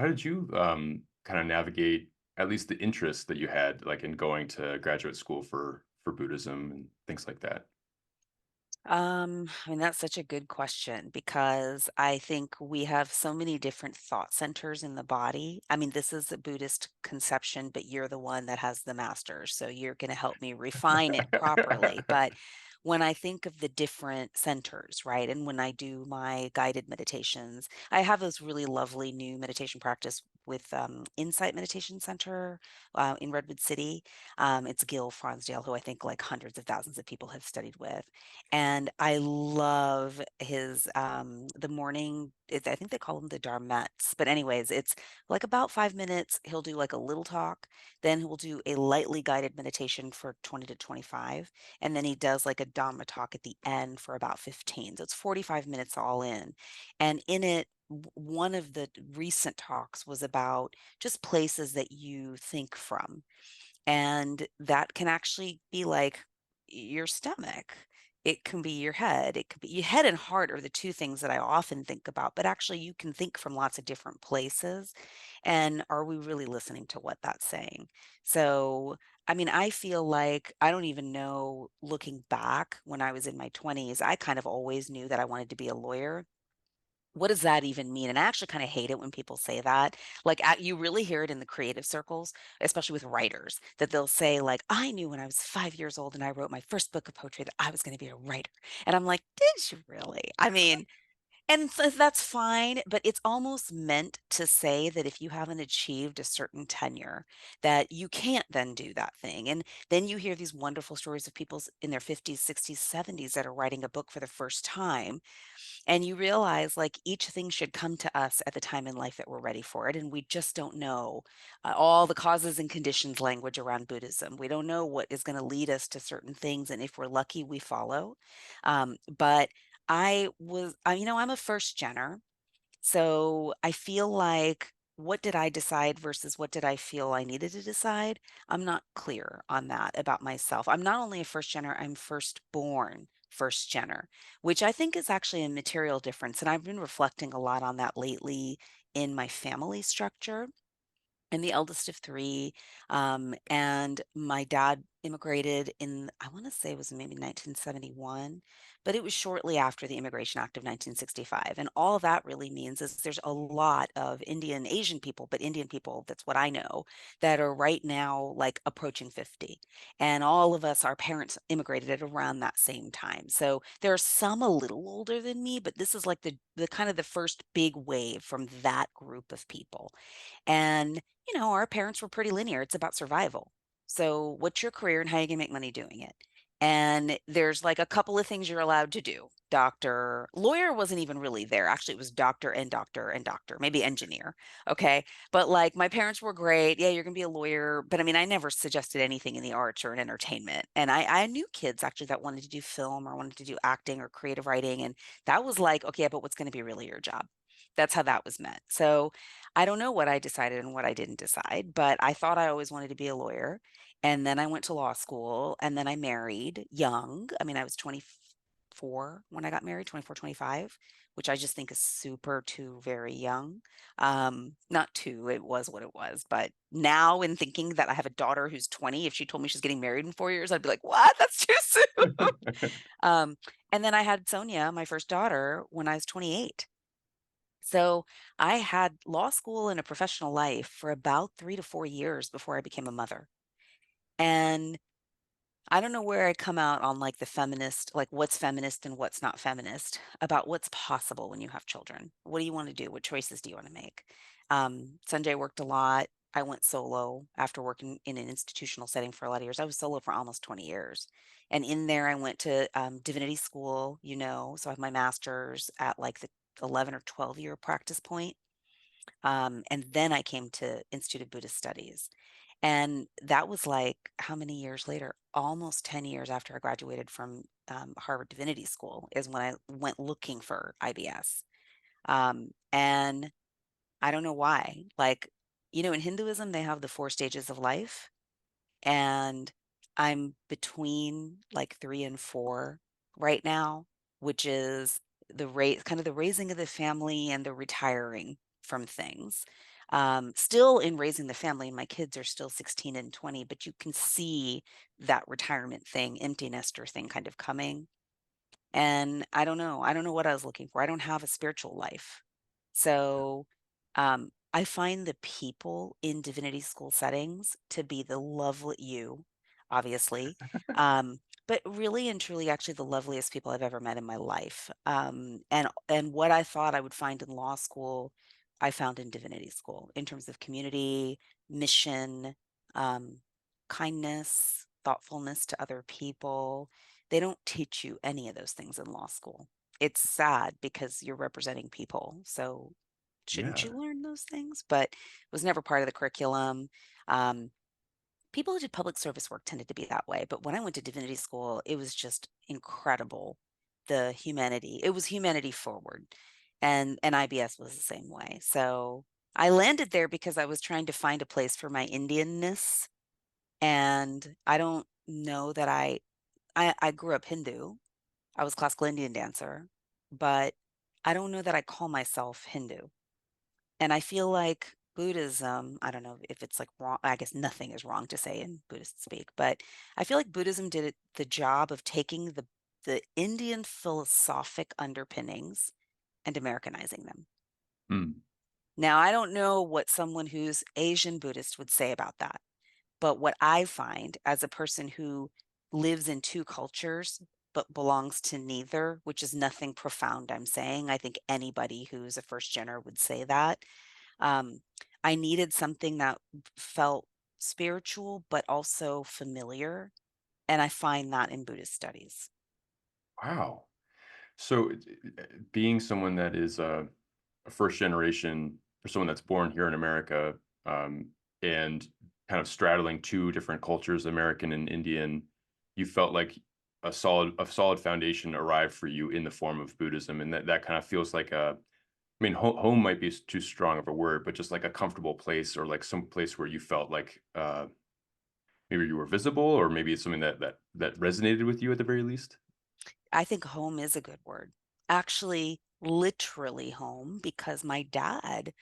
did you kind of navigate at least the interest that you had like in going to graduate school for Buddhism and things like that? I mean, that's such a good question because I think we have so many different thought centers in the body. I mean, this is a Buddhist conception, but you're the one that has the masters. So you're going to help me refine it properly. But when I think of the different centers, right, and when I do my guided meditations, I have this really lovely new meditation practice with Insight Meditation Center in Redwood City. It's Gil Fronsdale, who I think like hundreds of thousands of people have studied with, and I love his the morning I think they call them the Dharmettes. But anyways, it's like about 5 minutes. He'll do like a little talk, then he'll do a lightly guided meditation for 20 to 25. And then he does like a Dhamma talk at the end for about 15. So it's 45 minutes all in. And in it, one of the recent talks was about just places that you think from. And that can actually be like your stomach. It can be your head. It could be your head and heart are the two things that I often think about, but actually you can think from lots of different places. And are we really listening to what that's saying? So, I mean, I feel like I don't even know looking back when I was in my 20s, I kind of always knew that I wanted to be a lawyer. What does that even mean? And I actually kind of hate it when people say that. Like, you really hear it in the creative circles, especially with writers, that they'll say, like, I knew when I was 5 years old and I wrote my first book of poetry that I was going to be a writer. And I'm like, did you really? I mean, and so that's fine, but it's almost meant to say that if you haven't achieved a certain tenure, that you can't then do that thing. And then you hear these wonderful stories of people in their 50s, 60s, 70s that are writing a book for the first time, and you realize like each thing should come to us at the time in life that we're ready for it. And we just don't know all the causes and conditions language around Buddhism. We don't know what is going to lead us to certain things. And if we're lucky, we follow. But I'm a first gener. So I feel like what did I decide versus what did I feel I needed to decide? I'm not clear on that about myself. I'm not only a first gener, I'm firstborn first gener, which I think is actually a material difference. And I've been reflecting a lot on that lately in my family structure. I'm the eldest of three, and my dad immigrated in, I want to say it was maybe 1971, but it was shortly after the Immigration Act of 1965. And all that really means is there's a lot of Indian, Asian people, but Indian people, that's what I know, that are right now like approaching 50. And all of us, our parents immigrated at around that same time. So there are some a little older than me, but this is like the kind of the first big wave from that group of people. And, our parents were pretty linear. It's about survival. So, what's your career and how you can make money doing it? And there's like a couple of things you're allowed to do. Doctor, lawyer wasn't even really there. Actually, it was doctor and doctor and doctor, maybe engineer. Okay. But like my parents were great. Yeah, you're going to be a lawyer. But I mean, I never suggested anything in the arts or in entertainment. And I knew kids actually that wanted to do film or wanted to do acting or creative writing. And that was like, okay, yeah, but what's going to be really your job? That's how that was meant. So I don't know what I decided and what I didn't decide, but I thought I always wanted to be a lawyer. And then I went to law school and then I married young. I mean, I was 24 when I got married, 24, 25, which I just think is super too very young. Not too, it was what it was. But now in thinking that I have a daughter who's 20, if she told me she's getting married in 4 years, I'd be like, what? That's too soon. Um, and then I had Sonia, my first daughter, when I was 28. So I had law school and a professional life for about 3 to 4 years before I became a mother. And I don't know where I come out on like the feminist, like what's feminist and what's not feminist about what's possible when you have children. What do you want to do? What choices do you want to make? Sanjay worked a lot. I went solo after working in an institutional setting for a lot of years. I was solo for almost 20 years. And in there, I went to divinity school, so I have my master's at like the 11 or 12-year practice point. And then I came to Institute of Buddhist Studies. And that was like how many years later? Almost 10 years after I graduated from Harvard Divinity School is when I went looking for IBS. And I don't know why. Like, in Hinduism, they have the four stages of life. And I'm between like three and four right now, which is kind of the raising of the family and the retiring from things. Still in raising the family, my kids are still 16 and 20, but you can see that retirement thing, empty nester thing kind of coming. And I don't know. I don't know what I was looking for. I don't have a spiritual life. So I find the people in divinity school settings to be the lovely you, obviously. Um, but really and truly actually the loveliest people I've ever met in my life. And what I thought I would find in law school, I found in divinity school in terms of community, mission, um, kindness, thoughtfulness to other people. They don't teach you any of those things in law school. It's sad because you're representing people. So shouldn't you Yeah. learn those things? But it was never part of the curriculum. Um, People who did public service work tended to be that way. But when I went to divinity school, it was just incredible. The humanity, it was humanity forward. And IBS was the same way. So I landed there because I was trying to find a place for my Indianness. And I don't know that I grew up Hindu. I was classical Indian dancer, but I don't know that I call myself Hindu. And I feel like Buddhism, I don't know if it's like wrong, I guess nothing is wrong to say in Buddhist speak, but I feel like Buddhism did the job of taking the Indian philosophic underpinnings and Americanizing them. Mm. Now, I don't know what someone who's Asian Buddhist would say about that. But what I find as a person who lives in two cultures but belongs to neither, which is nothing profound I'm saying. I think anybody who's a first gener would say that. Um, I needed something that felt spiritual but also familiar. And I find that in Buddhist studies. Wow. So, being someone that is a first generation, or someone that's born here in America, and kind of straddling two different cultures, American and Indian, you felt like a solid foundation arrived for you in the form of Buddhism, and that kind of feels like a. I mean, home might be too strong of a word, but just like a comfortable place, or like some place where you felt like maybe you were visible, or maybe it's something that resonated with you at the very least. I think home is a good word. Actually, literally home, because my dad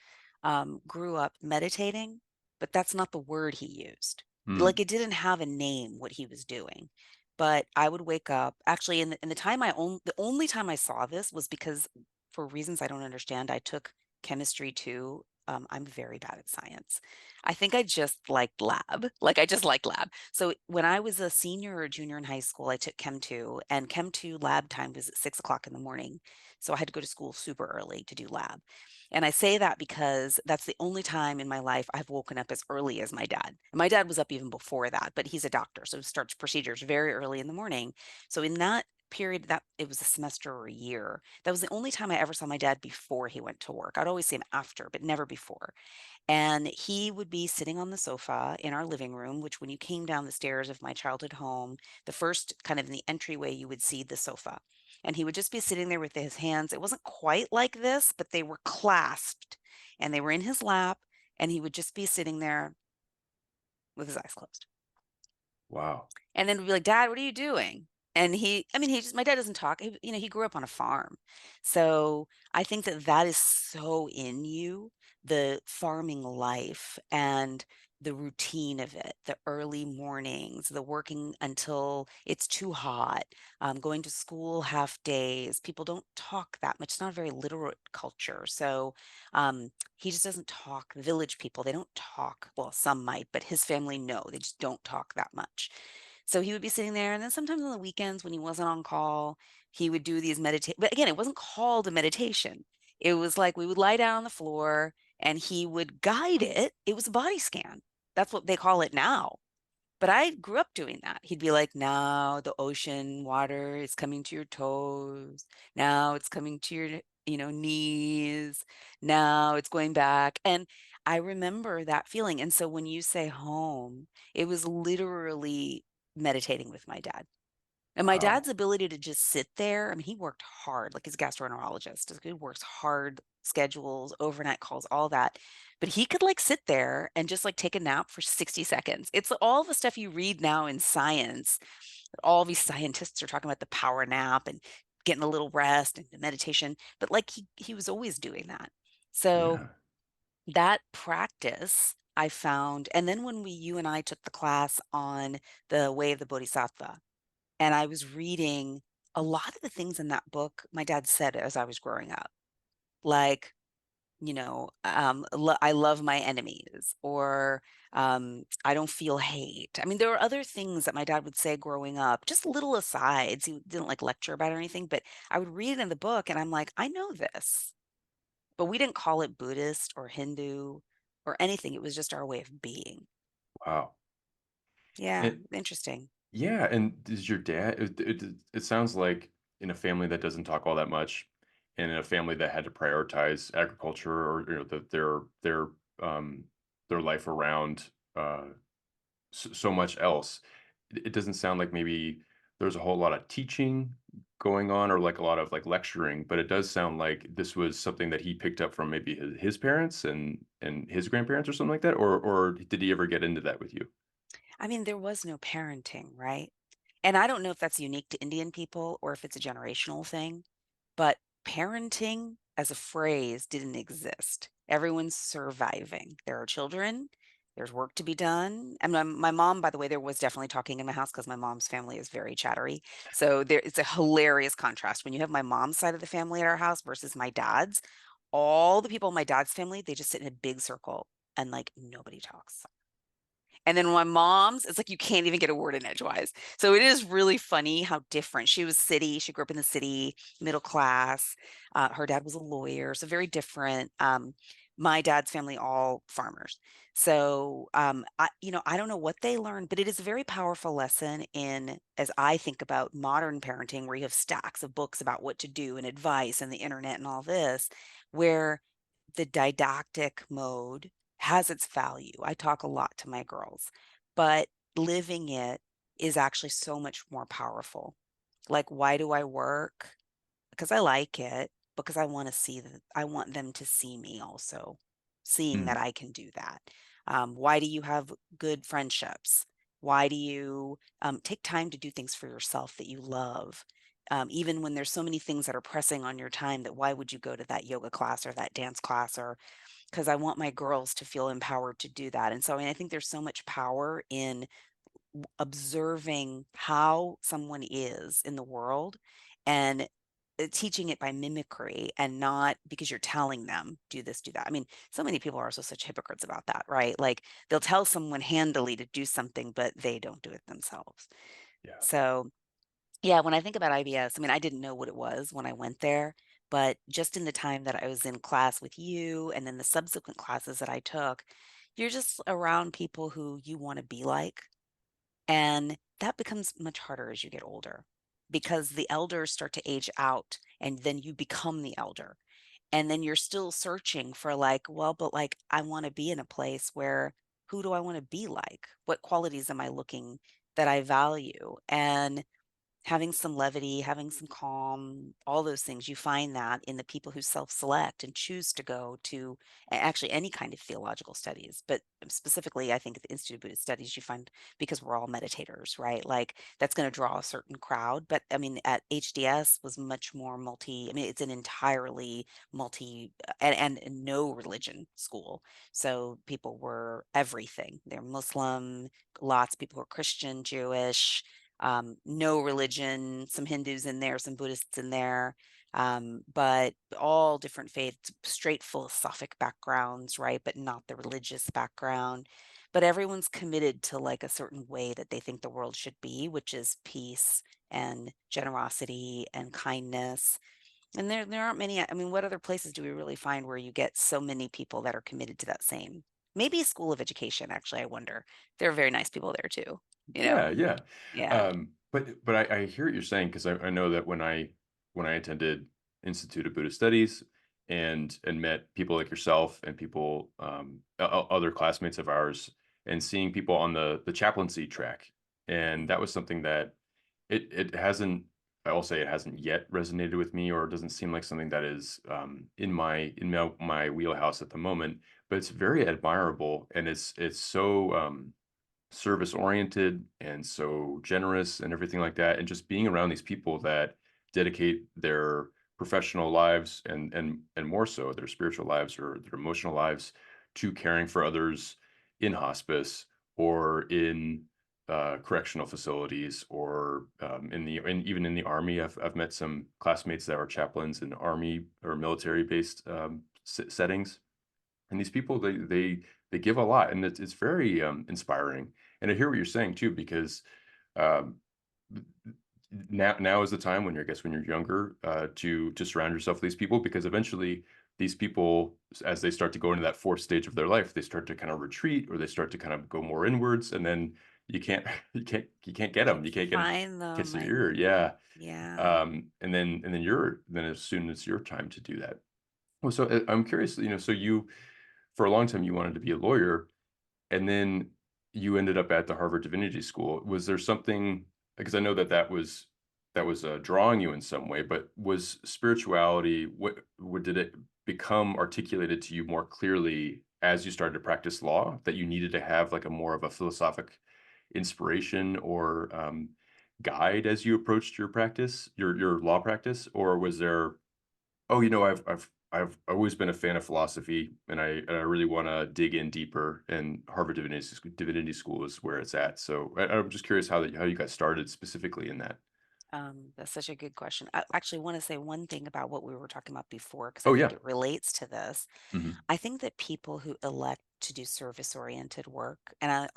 grew up meditating, but that's not the word he used. Like Mm. it didn't have a name what he was doing. But I would wake up. Actually, in the time the only time I saw this was because for reasons I don't understand, I took chemistry too. I'm very bad at science. I think I just liked lab. Like I just liked lab. So when I was a senior or junior in high school, I took Chem 2, and Chem 2 lab time was at 6 o'clock in the morning. So I had to go to school super early to do lab. And I say that because that's the only time in my life I've woken up as early as my dad. And my dad was up even before that, but he's a doctor, so he starts procedures very early in the morning. So in that period, that it was a semester or a year, that was the only time I ever saw my dad before he went to work. I'd always see him after, but never before. And he would be sitting on the sofa in our living room, which when you came down the stairs of my childhood home, the first kind of in the entryway, you would see the sofa. And he would just be sitting there with his hands. It wasn't quite like this, but they were clasped and they were in his lap. And he would just be sitting there with his eyes closed. Wow. And then we'd be like, "Dad, what are you doing?" And I mean, he just, my dad doesn't talk. He grew up on a farm. So I think that that is so in you, the farming life and the routine of it, the early mornings, the working until it's too hot, going to school half days. People don't talk that much. It's not a very literate culture. So he just doesn't talk. The village people, they don't talk. Well, some might, but his family, no, they just don't talk that much. So he would be sitting there, and then sometimes on the weekends when he wasn't on call, he would do these meditate. But again, it wasn't called a meditation. It was like we would lie down on the floor and he would guide it. It was a body scan. That's what they call it now. But I grew up doing that. He'd be like, now the ocean water is coming to your toes. Now it's coming to your, knees. Now it's going back. And I remember that feeling. And so when you say home, it was literally meditating with my dad. And my dad's Wow. ability to just sit there, I mean, he worked hard, like he's a gastroenterologist. He works hard, schedules, overnight calls, all that. But he could like sit there and just like take a nap for 60 seconds. It's all the stuff you read now in science. All these scientists are talking about the power nap and getting a little rest and the meditation. But like he was always doing that. So Yeah. That practice I found, and then when you and I took the class on the way of the Bodhisattva, and I was reading a lot of the things in that book my dad said as I was growing up, like, I love my enemies, or I don't feel hate. I mean, there were other things that my dad would say growing up, just little asides. He didn't like lecture about it or anything, but I would read it in the book and I'm like, I know this. But we didn't call it Buddhist or Hindu or anything. It was just our way of being. Wow. Yeah, And interesting. yeah, and does your dad it sounds like in a family that doesn't talk all that much, and in a family that had to prioritize agriculture or um their life around so much else. It doesn't sound like maybe there's a whole lot of teaching going on or like a lot of like lecturing, but it does sound like this was something that he picked up from maybe his parents and his grandparents or something like that, or did he ever get into that with you? I mean, there was no parenting, right? And I don't know if that's unique to Indian people or if it's a generational thing, but parenting as a phrase didn't exist. Everyone's surviving. There are children, there's work to be done. And my mom, by the way, there was definitely talking in my house because my mom's family is very chattery. So there, it's a hilarious contrast when you have my mom's side of the family at our house versus my dad's. All the people in my dad's family, they just sit in a big circle and like nobody talks. And then my mom's, it's like you can't even get a word in edgewise. So it is really funny how different. She was city. She grew up in the city, middle class. Her dad was a lawyer, so very different. My dad's family, all farmers. So I don't know what they learned, but it is a very powerful lesson in, as I think about modern parenting, where you have stacks of books about what to do and advice and the internet and all this, where the didactic mode has its value. I talk a lot to my girls, but living it is actually so much more powerful. Like, why do I work? Because I like it, because I want to see that I want them to see me also, seeing that Mm, I can do that. Why do you have good friendships? Why do you take time to do things for yourself that you love? Even when there's so many things that are pressing on your time, that why would you go to that yoga class or that dance class, or because I want my girls to feel empowered to do that. And so, I mean, I think there's so much power in observing how someone is in the world and teaching it by mimicry and not because you're telling them do this, do that. I mean, so many people are also such hypocrites about that, right? Like they'll tell someone handily to do something, but they don't do it themselves. yeah. So yeah, when I think about IBS, I mean, I didn't know what it was when I went there, but just in the time that I was in class with you and then the subsequent classes that I took, you're just around people who you want to be like. And that becomes much harder as you get older because the elders start to age out and then you become the elder. And then you're still searching for like, well, but like, I want to be in a place where who do I want to be like? What qualities am I looking that I value? And having some levity, having some calm, all those things, you find that in the people who self-select and choose to go to actually any kind of theological studies. But specifically, I think at the Institute of Buddhist Studies, you find because we're all meditators, right? Like that's going to draw a certain crowd. But I mean, at HDS was much more multi, I mean, it's an entirely multi and no religion school. So people were everything. They're Muslim, lots of people were Christian, Jewish, no religion, some Hindus in there, some Buddhists in there, but all different faiths, straight philosophic backgrounds, right? But not the religious background. But everyone's committed to like a certain way that they think the world should be, which is peace and generosity and kindness. And there aren't many, I mean, what other places do we really find where you get so many people that are committed to that same? Maybe a school of education, actually, I wonder. There are very nice people there too, you Yeah, know? yeah. Yeah. But I hear what you're saying because I know that when I attended Institute of Buddhist Studies and met people like yourself and people other classmates of ours and seeing people on the chaplaincy track, and that was something that it hasn't, I will say it hasn't yet resonated with me, or it doesn't seem like something that is my wheelhouse at the moment, but it's very admirable, and it's so service oriented and so generous and everything like that, and just being around these people that dedicate their professional lives and more so their spiritual lives or their emotional lives to caring for others in hospice or in correctional facilities or and even in the army. I've met some classmates that are chaplains in army or military based settings, and these people they give a lot, and it's very inspiring. And I hear what you're saying too, because um, now is the time when you're, I guess, when you're younger, to surround yourself with these people, because eventually these people, as they start to go into that fourth stage of their life, they start to kind of retreat, or they start to kind of go more inwards, and then you can't you can't get them, you can't get Find gets them. in I your ear, yeah. Yeah. And then you're then as soon as your time to do that. Well, so I'm curious, so you, for a long time, you wanted to be a lawyer, and then you ended up at the Harvard Divinity School. Was there something, because I know that that was drawing you in some way, but was spirituality, what did it become articulated to you more clearly as you started to practice law, that you needed to have like a more of a philosophic inspiration or guide as you approached your practice, your law practice, or was there, oh, I've always been a fan of philosophy, and I really want to dig in deeper. And Harvard Divinity School is where it's at. So I'm just curious how you got started specifically in that. That's such a good question. I actually want to say one thing about what we were talking about before, because I Oh think yeah. it relates to this. Hmm. I think that people who elect to do service-oriented work, and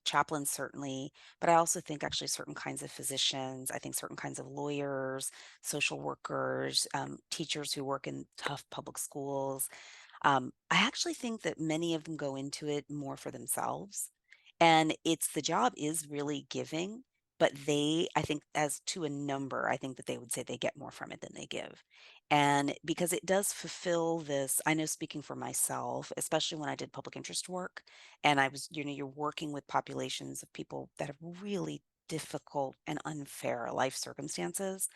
chaplains certainly, but I also think actually certain kinds of physicians, I think certain kinds of lawyers, social workers, teachers who work in tough public schools, I actually think that many of them go into it more for themselves. And the job is really giving, but I think, as to a number, I think that they would say they get more from it than they give. And because it does fulfill this, I know speaking for myself, especially when I did public interest work, and you're working with populations of people that have really difficult and unfair life circumstances.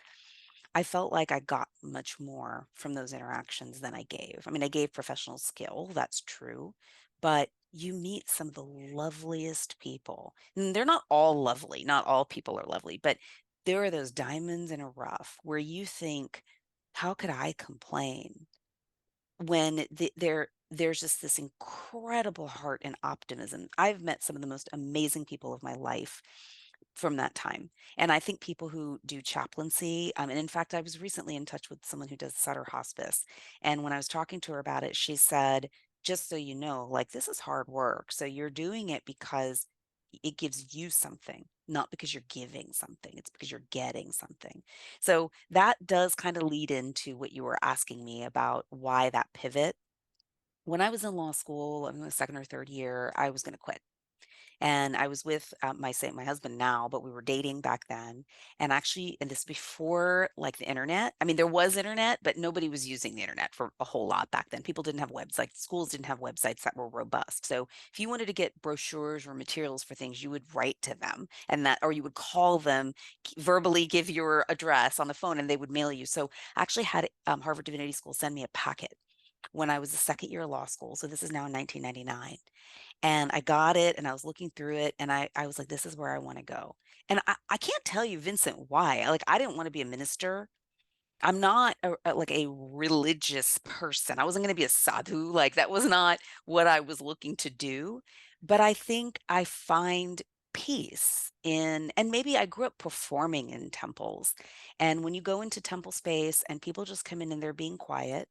I felt like I got much more from those interactions than I gave. I mean, I gave professional skill, that's true, but you meet some of the loveliest people. And they're not all lovely, not all people are lovely, but there are those diamonds in a rough where you think, how could I complain? When there's just this incredible heart and optimism. I've met some of the most amazing people of my life from that time. And I think people who do chaplaincy, and in fact, I was recently in touch with someone who does Sutter Hospice. And when I was talking to her about it, she said, just so you know, like, this is hard work. So you're doing it because it gives you something, not because you're giving something. It's because you're getting something. So that does kind of lead into what you were asking me about why that pivot. When I was in law school, in the second or third year, I was going to quit. And I was with my husband now, but we were dating back then. And actually, and this before like the internet. I mean, there was internet, but nobody was using the internet for a whole lot back then. People didn't have websites. Schools didn't have websites that were robust. So if you wanted to get brochures or materials for things, you would write to them, or you would call them, verbally give your address on the phone, and they would mail you. So I actually had Harvard Divinity School send me a packet when I was a second year of law school. So this is now in 1999. And I got it and I was looking through it and I was like, this is where I want to go. And I can't tell you, Vincent, why. Like, I didn't want to be a minister. I'm not like a religious person. I wasn't going to be a sadhu. Like, that was not what I was looking to do. But I think I find peace and maybe I grew up performing in temples. And when you go into temple space and people just come in and they're being quiet,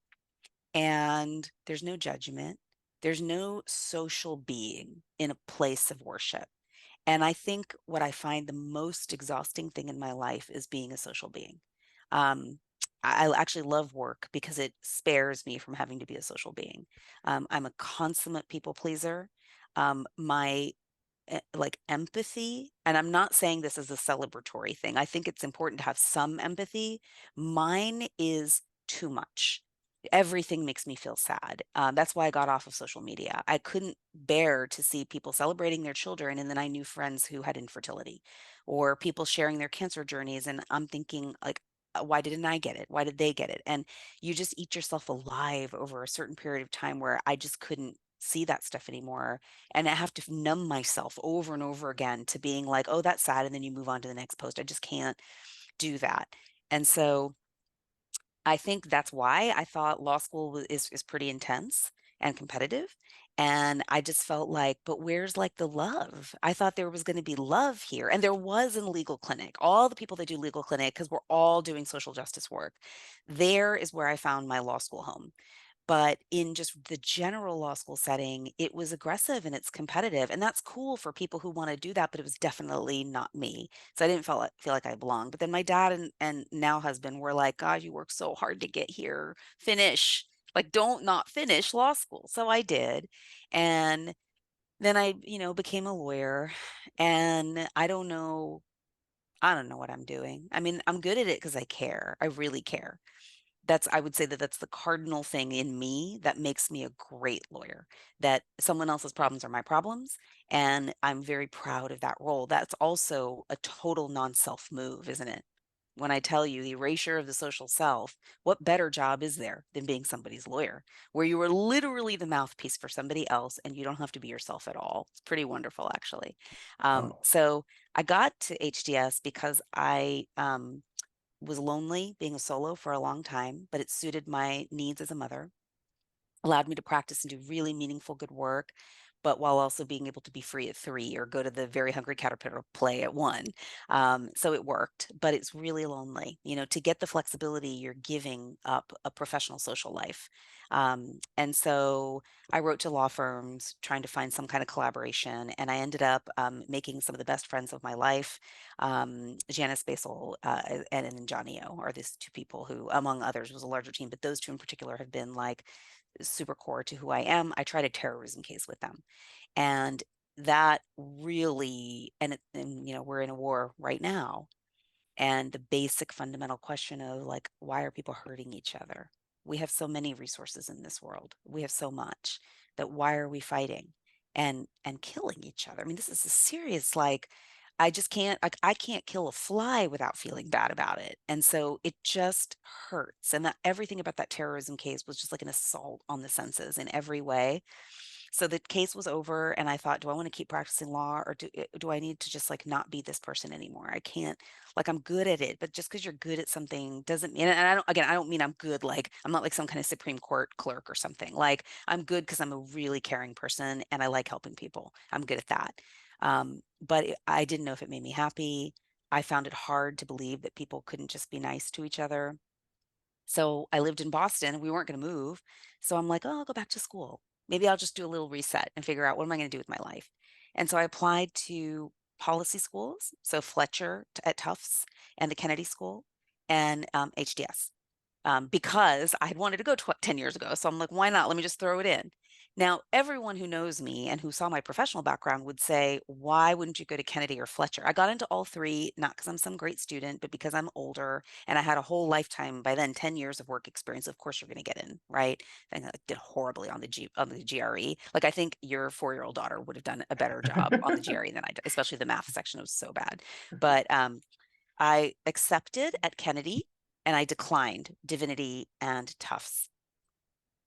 and there's no judgment. There's no social being in a place of worship. And I think what I find the most exhausting thing in my life is being a social being. Um, I actually love work because it spares me from having to be a social being. I'm a consummate people pleaser. My like empathy, and I'm not saying this as a celebratory thing. I think it's important to have some empathy. Mine is too much. Everything makes me feel sad. That's why I got off of social media. I couldn't bear to see people celebrating their children, and then I knew friends who had infertility, or people sharing their cancer journeys, and I'm thinking like, why didn't I get it? Why did they get it? And you just eat yourself alive over a certain period of time where I just couldn't see that stuff anymore, and I have to numb myself over and over again to being like, oh, that's sad, and then you move on to the next post. I just can't do that. And so I think that's why I thought law school is pretty intense. and competitive. And I just felt like, but where's like the love? I thought there was going to be love here. And there was in legal clinic. All the people that do legal clinic, because we're all doing social justice work, there is where I found my law school home. But in just the general law school setting, it was aggressive and it's competitive. And that's cool for people who want to do that, but it was definitely not me. So I didn't feel like I belonged. But then my dad and now husband were like, God, you worked so hard to get here. Finish. Like, don't not finish law school. So I did. And then I, became a lawyer. And I don't know what I'm doing. I mean, I'm good at it because I care. I really care. I would say that that's the cardinal thing in me that makes me a great lawyer, that someone else's problems are my problems. And I'm very proud of that role. That's also a total non-self move, isn't it? When I tell you the erasure of the social self, what better job is there than being somebody's lawyer, where you are literally the mouthpiece for somebody else and you don't have to be yourself at all? It's pretty wonderful, actually. Oh, So I got to HDS because I was lonely being a solo for a long time, but it suited my needs as a mother, allowed me to practice and do really meaningful good work, but while also being able to be free at 3 or go to the Very Hungry Caterpillar play at 1. So it worked, but it's really lonely. To get the flexibility, you're giving up a professional social life. And so I wrote to law firms trying to find some kind of collaboration, and I ended up making some of the best friends of my life. Janice Basel and Johnny O are these two people who, among others, was a larger team, but those two in particular have been like super core to who I am. I tried a terrorism case with them. And that really, we're in a war right now. And the basic fundamental question of like, why are people hurting each other? We have so many resources in this world. We have so much that why are we fighting and killing each other? I mean, this is a serious like I just can't like I can't kill a fly without feeling bad about it. And so it just hurts. And that everything about that terrorism case was just like an assault on the senses in every way. So the case was over and I thought, do I want to keep practicing law or do I need to just like not be this person anymore? I can't like I'm good at it, but just because you're good at something doesn't mean and I don't mean I'm good like I'm not like some kind of Supreme Court clerk or something. Like I'm good because I'm a really caring person and I like helping people. I'm good at that. I didn't know if it made me happy. I found it hard to believe that people couldn't just be nice to each other. So I lived in Boston. We weren't going to move. So I'm like, oh, I'll go back to school. Maybe I'll just do a little reset and figure out what am I going to do with my life. And so I applied to policy schools. So Fletcher at Tufts and the Kennedy School and HDS because I had wanted to go 10 years ago. So I'm like, why not? Let me just throw it in. Now, everyone who knows me and who saw my professional background would say, why wouldn't you go to Kennedy or Fletcher? I got into all three, not because I'm some great student, but because I'm older and I had a whole lifetime by then, 10 years of work experience. Of course, you're going to get in, right? I did horribly on the GRE. Like, I think your 4-year-old daughter would have done a better job on the GRE than I did, especially the math section was so bad. But I accepted at Kennedy and I declined Divinity and Tufts.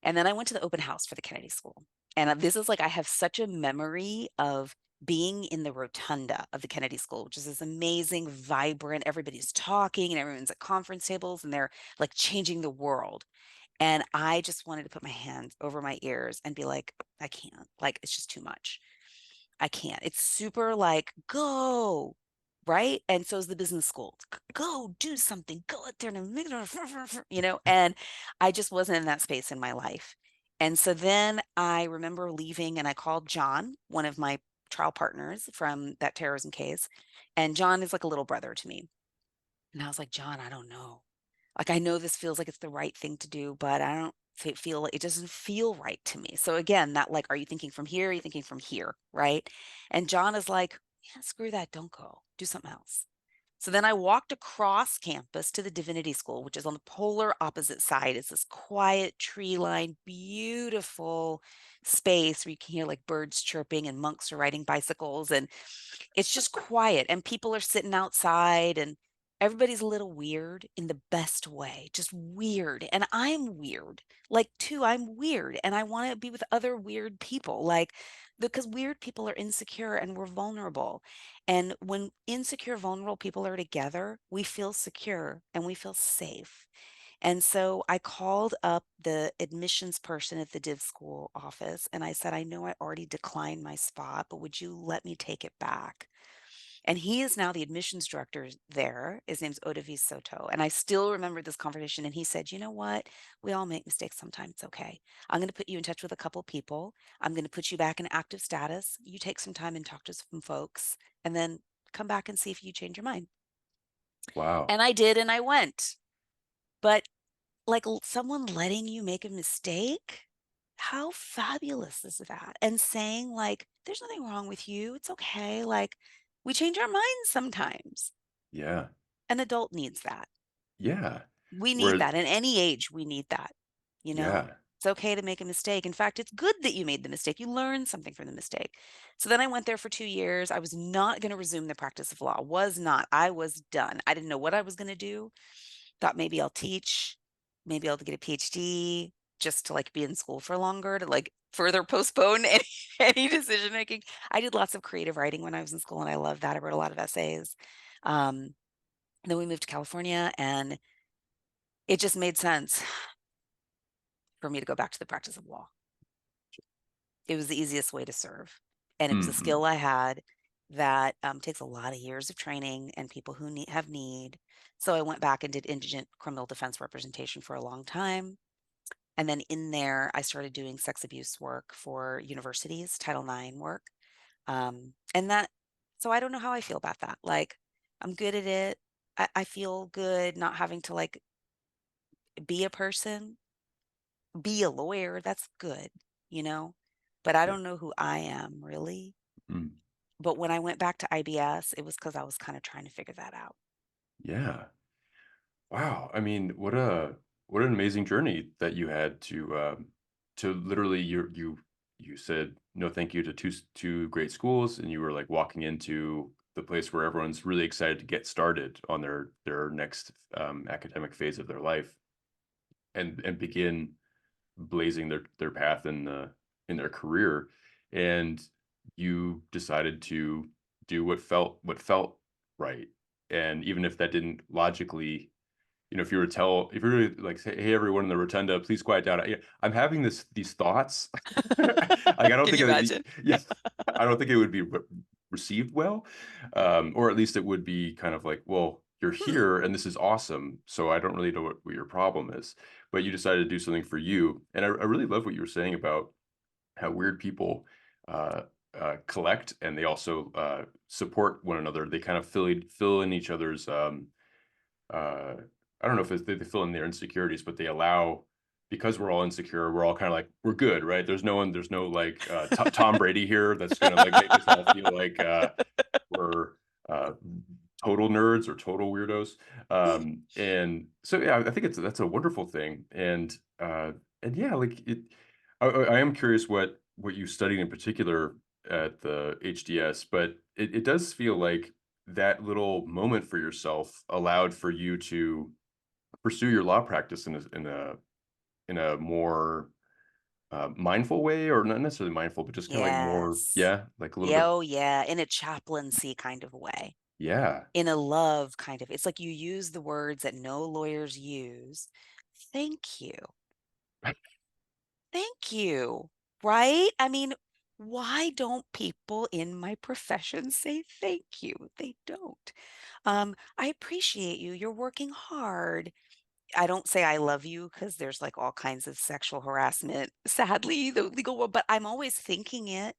And then I went to the open house for the Kennedy School. And this is like, I have such a memory of being in the rotunda of the Kennedy School, which is this amazing, vibrant, everybody's talking and everyone's at conference tables and they're like changing the world. And I just wanted to put my hands over my ears and be like, I can't, like, it's just too much. I can't. It's super like, go, right? And so is the business school. Go do something. Go out there and make it, and I just wasn't in that space in my life. And so then I remember leaving and I called John, one of my trial partners from that terrorism case. And John is like a little brother to me. And I was like, John, I don't know. Like, I know this feels like it's the right thing to do, but I don't feel it doesn't feel right to me. So again, that like, are you thinking from here? Are you thinking from here? Right. And John is like, yeah, screw that. Don't go. Do something else. So then I walked across campus to the Divinity School, which is on the polar opposite side. It's this quiet, tree lined, beautiful space where you can hear like birds chirping and monks are riding bicycles. And it's just quiet and people are sitting outside and everybody's a little weird in the best way, just weird. And I'm weird. Like, too, I'm weird and I want to be with other weird people. Like, because weird people are insecure and we're vulnerable. And when insecure, vulnerable people are together, we feel secure and we feel safe. And so I called up the admissions person at the div school office and I said, I know I already declined my spot, but would you let me take it back? And he is now the admissions director there. His name's Odavis Soto. And I still remember this conversation. And he said, you know what? We all make mistakes sometimes. It's okay. I'm going to put you in touch with a couple people. I'm going to put you back in active status. You take some time and talk to some folks and then come back and see if you change your mind. Wow. And I did, and I went. But like someone letting you make a mistake, how fabulous is that? And saying, like, there's nothing wrong with you. It's okay. Like, we change our minds sometimes. Yeah. An adult needs that. Yeah. We need Whereas, that. In any age, we need that. You know, yeah. it's okay to make a mistake. In fact, it's good that you made the mistake. You learned something from the mistake. So then I went there for 2 years. I was not going to resume the practice of law, was not. I was done. I didn't know what I was going to do. Thought maybe I'll teach, maybe I'll get a PhD just to like be in school for longer to like further postpone any decision making. I did lots of creative writing when I was in school and I loved that. I wrote a lot of essays. Um, then we moved to California and it just made sense for me to go back to the practice of law. It was the easiest way to serve. And it was a Mhm. skill I had that takes a lot of years of training and people who have need. So I went back and did indigent criminal defense representation for a long time. And then in there, I started doing sex abuse work for universities, Title IX work. And that, so I don't know how I feel about that. Like, I'm good at it. I feel good not having to like be a person, be a lawyer. That's good, you know? But I Yeah. don't know who I am really. Mm. But when I went back to IBS, it was because I was kind of trying to figure that out. Yeah. Wow. I mean, what an amazing journey that you had to literally you said no thank you to two great schools, and you were like walking into the place where everyone's really excited to get started on their next academic phase of their life, and begin blazing their path in their career, and you decided to do what felt right, and even if that didn't logically, if you were to tell, if you were to like say, "Hey, everyone in the rotunda, please quiet down. I'm having these thoughts." Like, I don't Can think you it would be, imagine? yeah, I don't think it would be received well, or at least it would be kind of like, "Well, you're Hmm. here, and this is awesome. So I don't really know what your problem is." But you decided to do something for you, and I really love what you were saying about how weird people uh, collect, and they also support one another. They kind of fill in each other's uh, I don't know if they fill in their insecurities, but they allow, because we're all insecure, we're all kind of like we're good, right? There's no like Tom Brady here that's gonna like make us all feel like we're uh, total nerds or total weirdos. And so yeah, I think that's a wonderful thing, and yeah, like it. I am curious what you studied in particular at the HDS, but it does feel like that little moment for yourself allowed for you to pursue your law practice in a more mindful way, or not necessarily mindful, but just kind of like more, Yes. yeah, like a little Yeah, bit, oh, yeah, in a chaplaincy kind of way, yeah. in a love kind of it's like you use the words that no lawyers use. "Thank you. Thank you." Right? I mean, why don't people in my profession say thank you? They don't. "I appreciate you. You're working hard." I don't say I love you because there's, like, all kinds of sexual harassment, sadly, the legal world, but I'm always thinking it.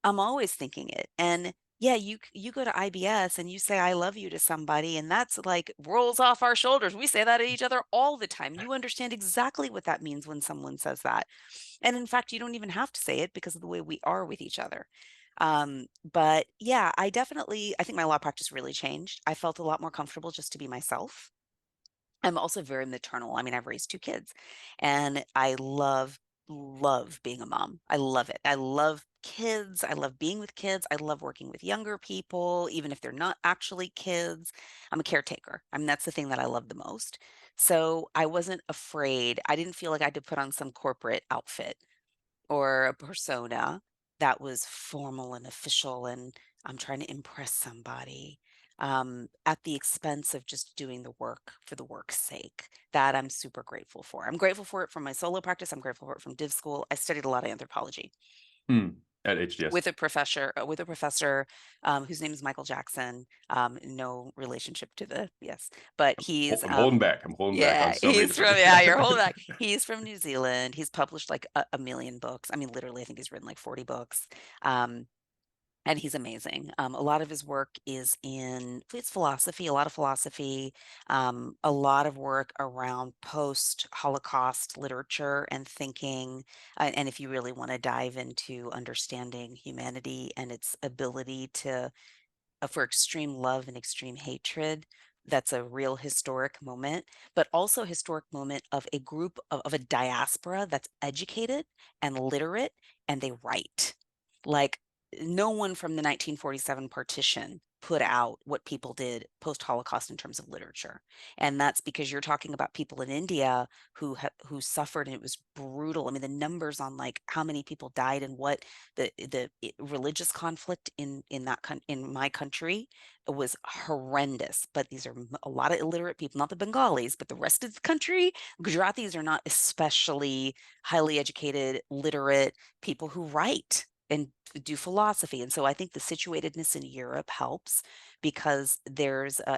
I'm always thinking it, and yeah, you go to IBS and you say "I love you" to somebody, and that's, like, rolls off our shoulders. We say that to each other all the time. You understand exactly what that means when someone says that, and in fact, you don't even have to say it because of the way we are with each other. But yeah, I think my law practice really changed. I felt a lot more comfortable just to be myself. I'm also very maternal. I mean, I've raised 2 kids, and I love being a mom. I love it. I love kids. I love being with kids. I love working with younger people, even if they're not actually kids. I'm a caretaker. I mean, that's the thing that I love the most. So, I wasn't afraid. I didn't feel like I had to put on some corporate outfit or a persona that was formal and official and I'm trying to impress somebody. at the expense of just doing the work for the work's sake. That I'm super grateful for. I'm grateful for it from my solo practice. I'm grateful for it from div school. I studied a lot of anthropology Hmm. At HDS. with a professor whose name is Michael Jackson. No relationship to the yes, but he's I'm holding back. I'm holding back on yeah, so many he's from different. yeah, you're holding back. He's from New Zealand. He's published like a million books. I mean, literally, I think he's written like 40 books. Um, and he's amazing. A lot of his work is in it's philosophy, a lot of philosophy, a lot of work around post-Holocaust literature and thinking. And if you really want to dive into understanding humanity and its ability to for extreme love and extreme hatred, that's a real historic moment, but also a historic moment of a group of a diaspora that's educated and literate and they write. Like no one from the 1947 partition put out what people did post Holocaust in terms of literature. And that's because you're talking about people in India who suffered and it was brutal. I mean the numbers on like how many people died and what religious conflict in my country was horrendous. But these are a lot of illiterate people, not the Bengalis, but the rest of the country. Gujaratis are not especially highly educated, literate people who write and do philosophy. And so I think the situatedness in Europe helps because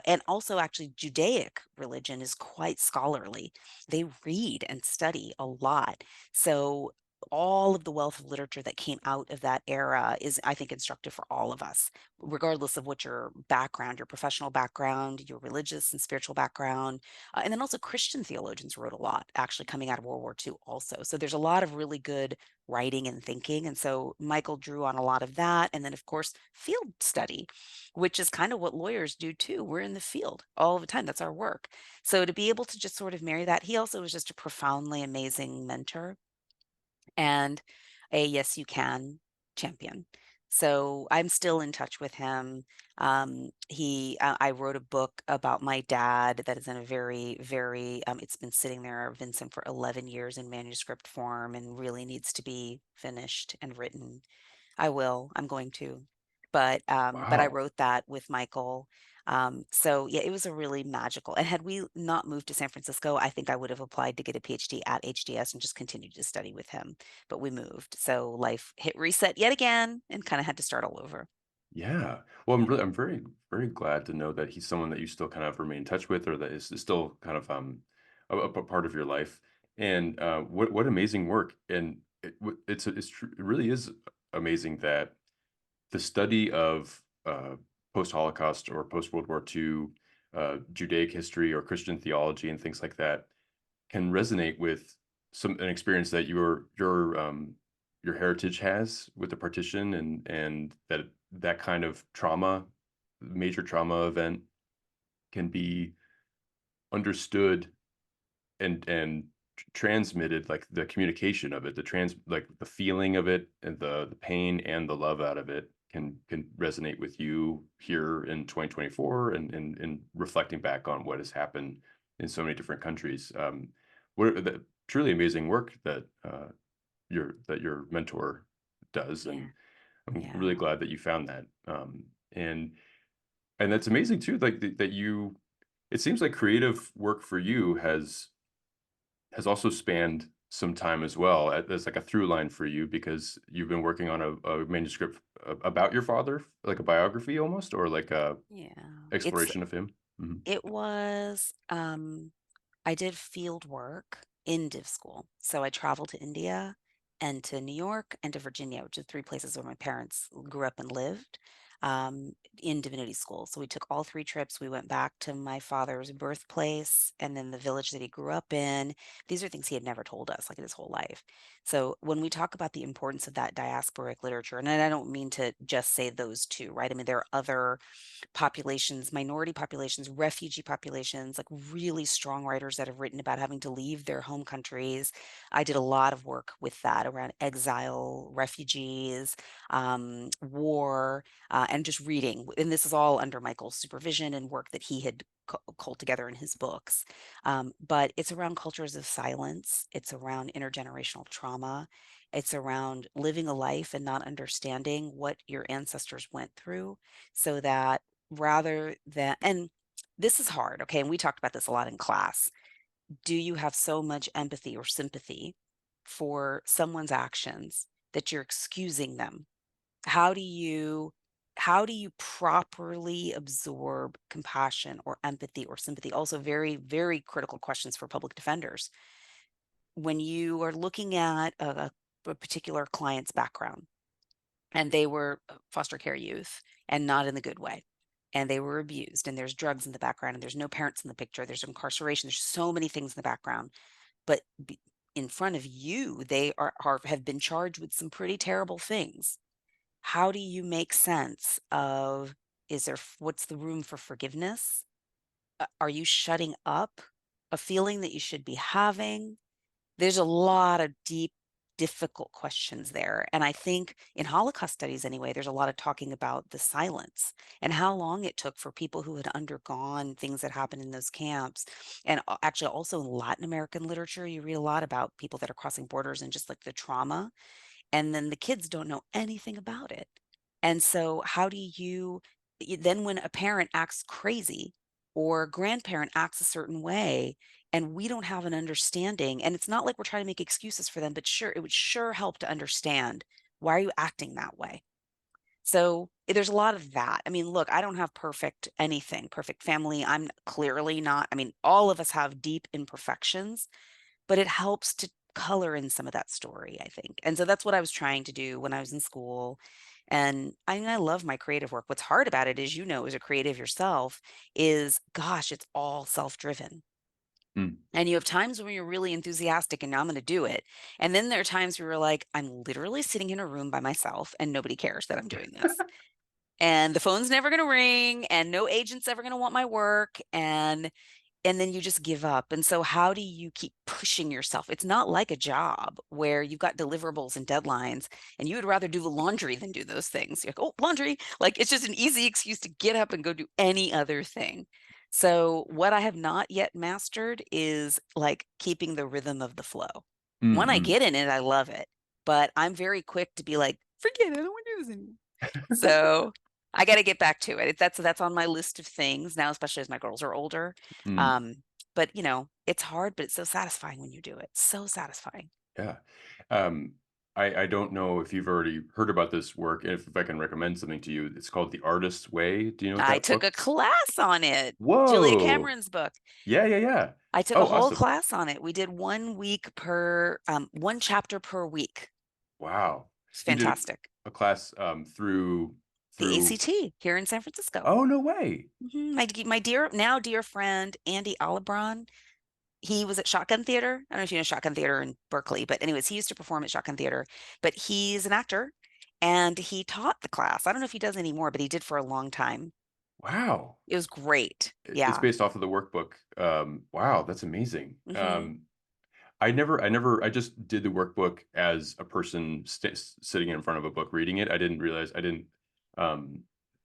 and also actually Judaic religion is quite scholarly. They read and study a lot. So all of the wealth of literature that came out of that era is, I think, instructive for all of us, regardless of what your background, your professional background, your religious and spiritual background. And then also Christian theologians wrote a lot actually coming out of World War II also. So there's a lot of really good writing and thinking. And so Michael drew on a lot of that. And then, of course, field study, which is kind of what lawyers do too. We're in the field all the time. That's our work. So to be able to just sort of marry that, he also was just a profoundly amazing mentor and a yes you can champion. So I'm still in touch with him. I wrote a book about my dad that is in a very it's been sitting there, Vincent, for 11 years in manuscript form and really needs to be finished and written. I will. I'm going to. But I Wow. wrote that with Michael. So yeah, it was a really magical. And had we not moved to San Francisco, I think I would have applied to get a PhD at HDS and just continued to study with him. But we moved. So life hit reset yet again and kind of had to start all over. Yeah. Well, I'm very glad to know that he's someone that you still kind of remain in touch with, or that is still kind of a part of your life. And what amazing work! And it really is amazing that the study of post Holocaust or post World War II Judaic history or Christian theology and things like that can resonate with an experience that your heritage has with the partition, and that kind of trauma, major trauma event, can be understood and transmitted, like the communication of it, like the feeling of it, and the pain and the love out of it can resonate with you here in 2024, and reflecting back on what has happened in so many different countries. What the truly amazing work that your mentor does, Yeah. and I'm really Yeah. glad that you found that. And that's amazing too, like that you. It seems like creative work for you has also spanned some time as well. As like a through line for you, because you've been working on a manuscript about your father, like a biography almost, or like a Yeah. exploration of him. Mhm. It was I did field work in div school. So I traveled to India and to New York and to Virginia, which are three places where my parents grew up and lived in divinity school. So we took all three trips. We went back to my father's birthplace and then the village that he grew up in. These are things he had never told us, like in his whole life. So when we talk about the importance of that diasporic literature, and I don't mean to just say those two, right? I mean, there are other populations, minority populations, refugee populations, like really strong writers that have written about having to leave their home countries. I did a lot of work with that around exile, refugees, war, and just reading. And this is all under Michael's supervision and work that he had culled together in his books. But it's around cultures of silence, it's around intergenerational trauma. It's around living a life and not understanding what your ancestors went through so that rather than, and this is hard, okay? And we talked about this a lot in class. Do you have so much empathy or sympathy for someone's actions that you're excusing them? How do you how do you properly absorb compassion or empathy or sympathy? Also very, very critical questions for public defenders. When you are looking at a particular client's background, and they were foster care youth and not in the good way, and they were abused, and there's drugs in the background, and there's no parents in the picture, there's incarceration, there's so many things in the background, but in front of you, they are have been charged with some pretty terrible things. How do you make sense of, what's the room for forgiveness? Are you shutting up a feeling that you should be having? There's a lot of deep, difficult questions there. And I think in Holocaust studies, anyway, there's a lot of talking about the silence and how long it took for people who had undergone things that happened in those camps. And actually, also in Latin American literature, you read a lot about people that are crossing borders and just like the trauma, and then the kids don't know anything about it. And so how do you then, when a parent acts crazy or a grandparent acts a certain way and we don't have an understanding, and it's not like we're trying to make excuses for them, but sure, it would sure help to understand, why are you acting that way? So there's a lot of that. I mean, look, I don't have perfect anything, perfect family. I'm clearly not. I mean, all of us have deep imperfections, but it helps to color in some of that story, I think. And so that's what I was trying to do when I was in school. And I love my creative work. What's hard about it is, as a creative yourself, is gosh, it's all self-driven. Mm. And you have times when you're really enthusiastic and now I'm going to do it. And then there are times where you're like, I'm literally sitting in a room by myself and nobody cares that I'm doing this. And the phone's never going to ring and no agent's ever going to want my work. And then you just give up. And so how do you keep pushing yourself? It's not like a job where you've got deliverables and deadlines and you would rather do the laundry than do those things. You're like, oh, laundry. Like it's just an easy excuse to get up and go do any other thing. So what I have not yet mastered is like keeping the rhythm of the flow. When I Mm-mm. get in it, I love it. But I'm very quick to be like, forget it, I don't want to do this anymore. So I got to get back to it. That's on my list of things now, especially as my girls are older. Mm. But it's hard, but it's so satisfying when you do it. So satisfying. Yeah. Um, I don't know if you've already heard about this work, if I can recommend something to you. It's called The Artist's Way. Do you know I that took book? a class on it. Julia Whoa. Cameron's book. Yeah, yeah, yeah. I took a Oh, whole awesome. class on it. We did 1 week per, one chapter per week. Wow. It's You did fantastic. a class The through ACT here in San Francisco. oh, no way. My dear, now dear friend, Andy Alabron, he was at Shotgun Theater. I don't know if you know Shotgun Theater in Berkeley, but anyways, he used to perform at Shotgun Theater, but he's an actor and he taught the class. I don't know if he does anymore, but he did for a long time. Wow. It was great. It's Yeah. based off of the workbook. Wow, that's amazing. Hmm. I just did the workbook as a person sitting in front of a book reading it. I didn't realize I didn't um,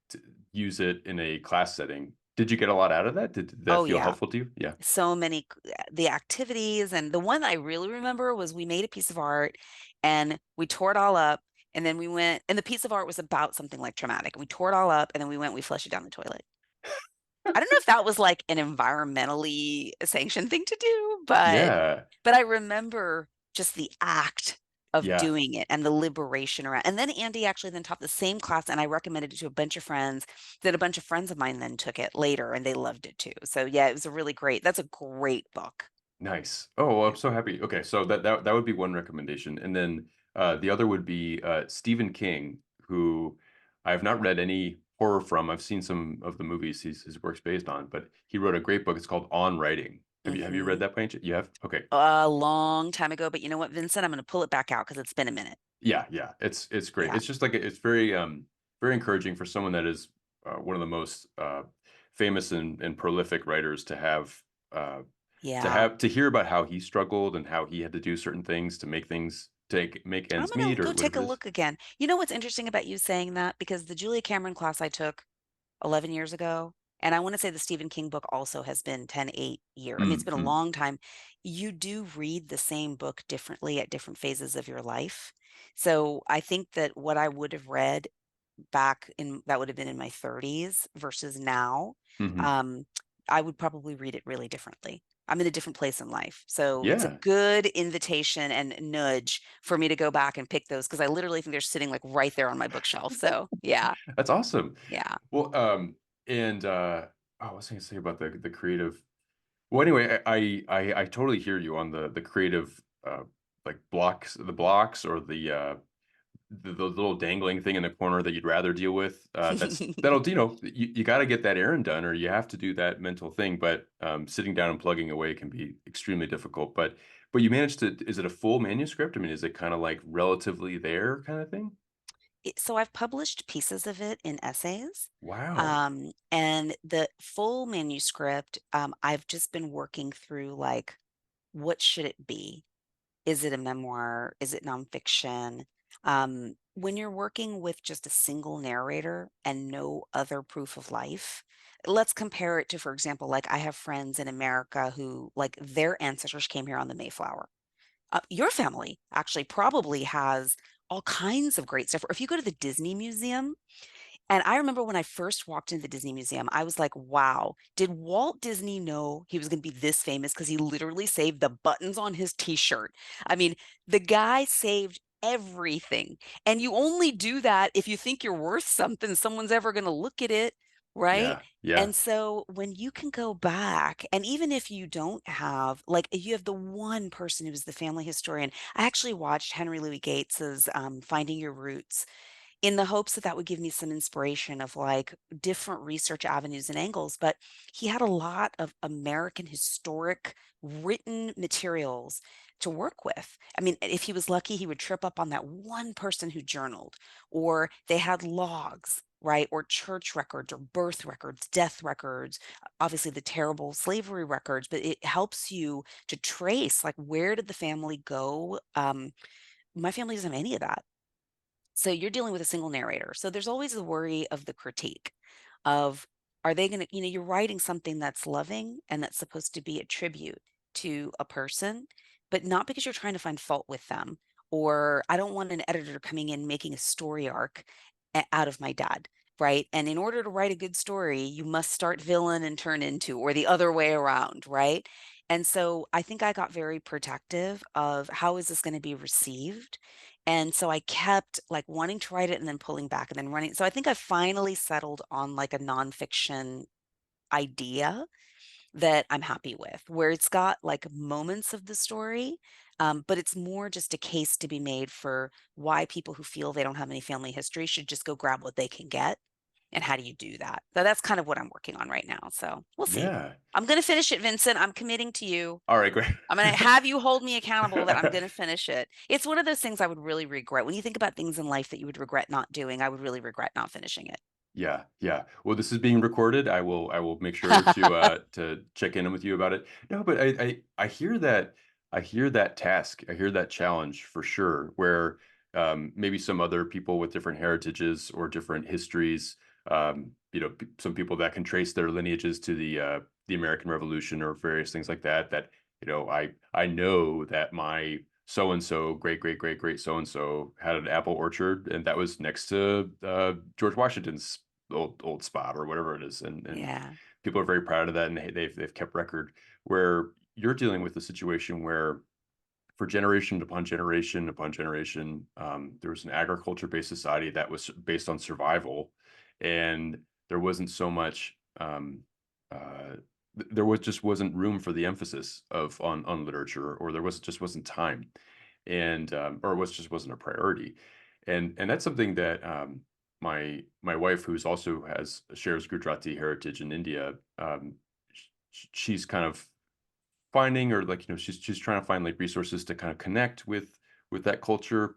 t use it in a class setting. Did you get a lot out of that? Did that Oh feel yeah. helpful to you? Yeah. So many the activities, and the one I really remember was we made a piece of art and we tore it all up, and then we went, and the piece of art was about something like traumatic. We tore it all up and then we flushed it down the toilet. I don't know if that was like an environmentally sanctioned thing to do, Yeah. but I remember just the act of Yeah. doing it and the liberation around. And then Andy actually then taught the same class and I recommended it to a bunch of friends, that a bunch of friends of mine then took it later and they loved it too. So yeah, it was a really great. That's a great book. Nice. Oh, well, I'm Yeah. so happy. Okay, so that would be one recommendation, and then the other would be Stephen King, who I have not read any horror from. I've seen some of the movies his work's based on, but he wrote a great book. It's called On Writing. Have you read Hmm. that by any chance? You have? Okay. A long time ago, but you know what, Vincent? I'm going to pull it back out because it's been a minute. Yeah, yeah. It's great. Yeah. It's just like it's very encouraging for someone that is one of the most famous and prolific writers uh, Yeah. to hear about how he struggled and how he had to do certain things to make I'm ends going meet to or go take whatever a it is. look again. You know what's interesting about you saying that? Because the Julia Cameron class I took 11 years ago, and I want to say the Stephen King book also has been 10, 8 years. I mean, it's been a Mm-hmm. long time. You do read the same book differently at different phases of your life. So I think that what I would have read back in that would have been in my 30s versus now, Hmm. um, I would probably read it really differently. I'm in a different place in life. So it's a Yeah, good invitation and nudge for me to go back and pick those because I literally think they're sitting like right there on my bookshelf. So yeah, that's awesome. yeah. Well, and oh, what was I gonna say about the creative? Well, anyway, I totally hear you on the creative, like blocks or the little dangling thing in the corner that you'd rather deal with. That'll, you got to get that errand done, or you have to do that mental thing. But sitting down and plugging away can be extremely difficult. But you managed to. Is it a full manuscript? I mean, is it kind of like relatively there kind of thing? So I've published pieces of it in essays. Wow. And the full manuscript, I've just been working through like, what should it be? Is it a memoir? Is it nonfiction? When you're working with just a single narrator and no other proof of life, let's compare it to, for example, like I have friends in America who, like, their ancestors came here on the Mayflower. Your family actually probably has all kinds of great stuff. Or if you go to the Disney Museum, and I remember when I first walked into the Disney Museum, I was like, wow, did Walt Disney know he was going to be this famous? Because he literally saved the buttons on his t shirt. I mean, the guy saved everything. And you only do that if you think you're worth something, someone's ever going to look at it. Right. Yeah. Yeah. And so when you can go back, and even if you don't have, like, you have the one person who was the family historian. I actually watched Henry Louis Gates's Finding Your Roots in the hopes that that would give me some inspiration of like different research avenues and angles. But he had a lot of American historic written materials to work with. I mean, if he was lucky, he would trip up on that one person who journaled, or they had logs. Right, or church records, or birth records, death records, obviously the terrible slavery records, but it helps you to trace like where did the family go. My family doesn't have any of that. So you're dealing with a single narrator. So there's always the worry of the critique of, are they going to, you're writing something that's loving and that's supposed to be a tribute to a person, but not because you're trying to find fault with them. Or I don't want an editor coming in making a story arc out of my dad. Right. And in order to write a good story, you must start villain and turn into, or the other way around. Right. And so I think I got very protective of how is this going to be received, and so I kept like wanting to write it and then pulling back and then running. So I think I finally settled on like a nonfiction idea that I'm happy with, where it's got like moments of the story, but it's more just a case to be made for why people who feel they don't have any family history should just go grab what they can get. And how do you do that? So that's kind of what I'm working on right now. So we'll see. Yeah. I'm going to finish it, Vincent. I'm committing to you. All right, great. I'm gonna have you hold me accountable that I'm gonna finish it. It's one of those things I would really regret. When you think about things in life that you would regret not doing, I would really regret not finishing it. Yeah, yeah. Well, this is being recorded. I will make sure to check in with you about it. No, but I hear that task. I hear that challenge for sure, where maybe some other people with different heritages or different histories, some people that can trace their lineages to the American Revolution or various things like that, I know that my so and so, great, great, great, great so and so had an apple orchard, and that was next to George Washington's old spot or whatever it is, and Yeah. people are very proud of that, and they've kept record. Where you're dealing with a situation where for generation upon generation upon generation, there was an agriculture-based society that was based on survival, and there wasn't so much. Uh, there was just wasn't room for the emphasis of on literature, or there was just wasn't time, and or it was just wasn't a priority, and that's something that my wife, who's also has shares Gujarati heritage in India, she's kind of finding, or like she's trying to find like resources to kind of connect with that culture.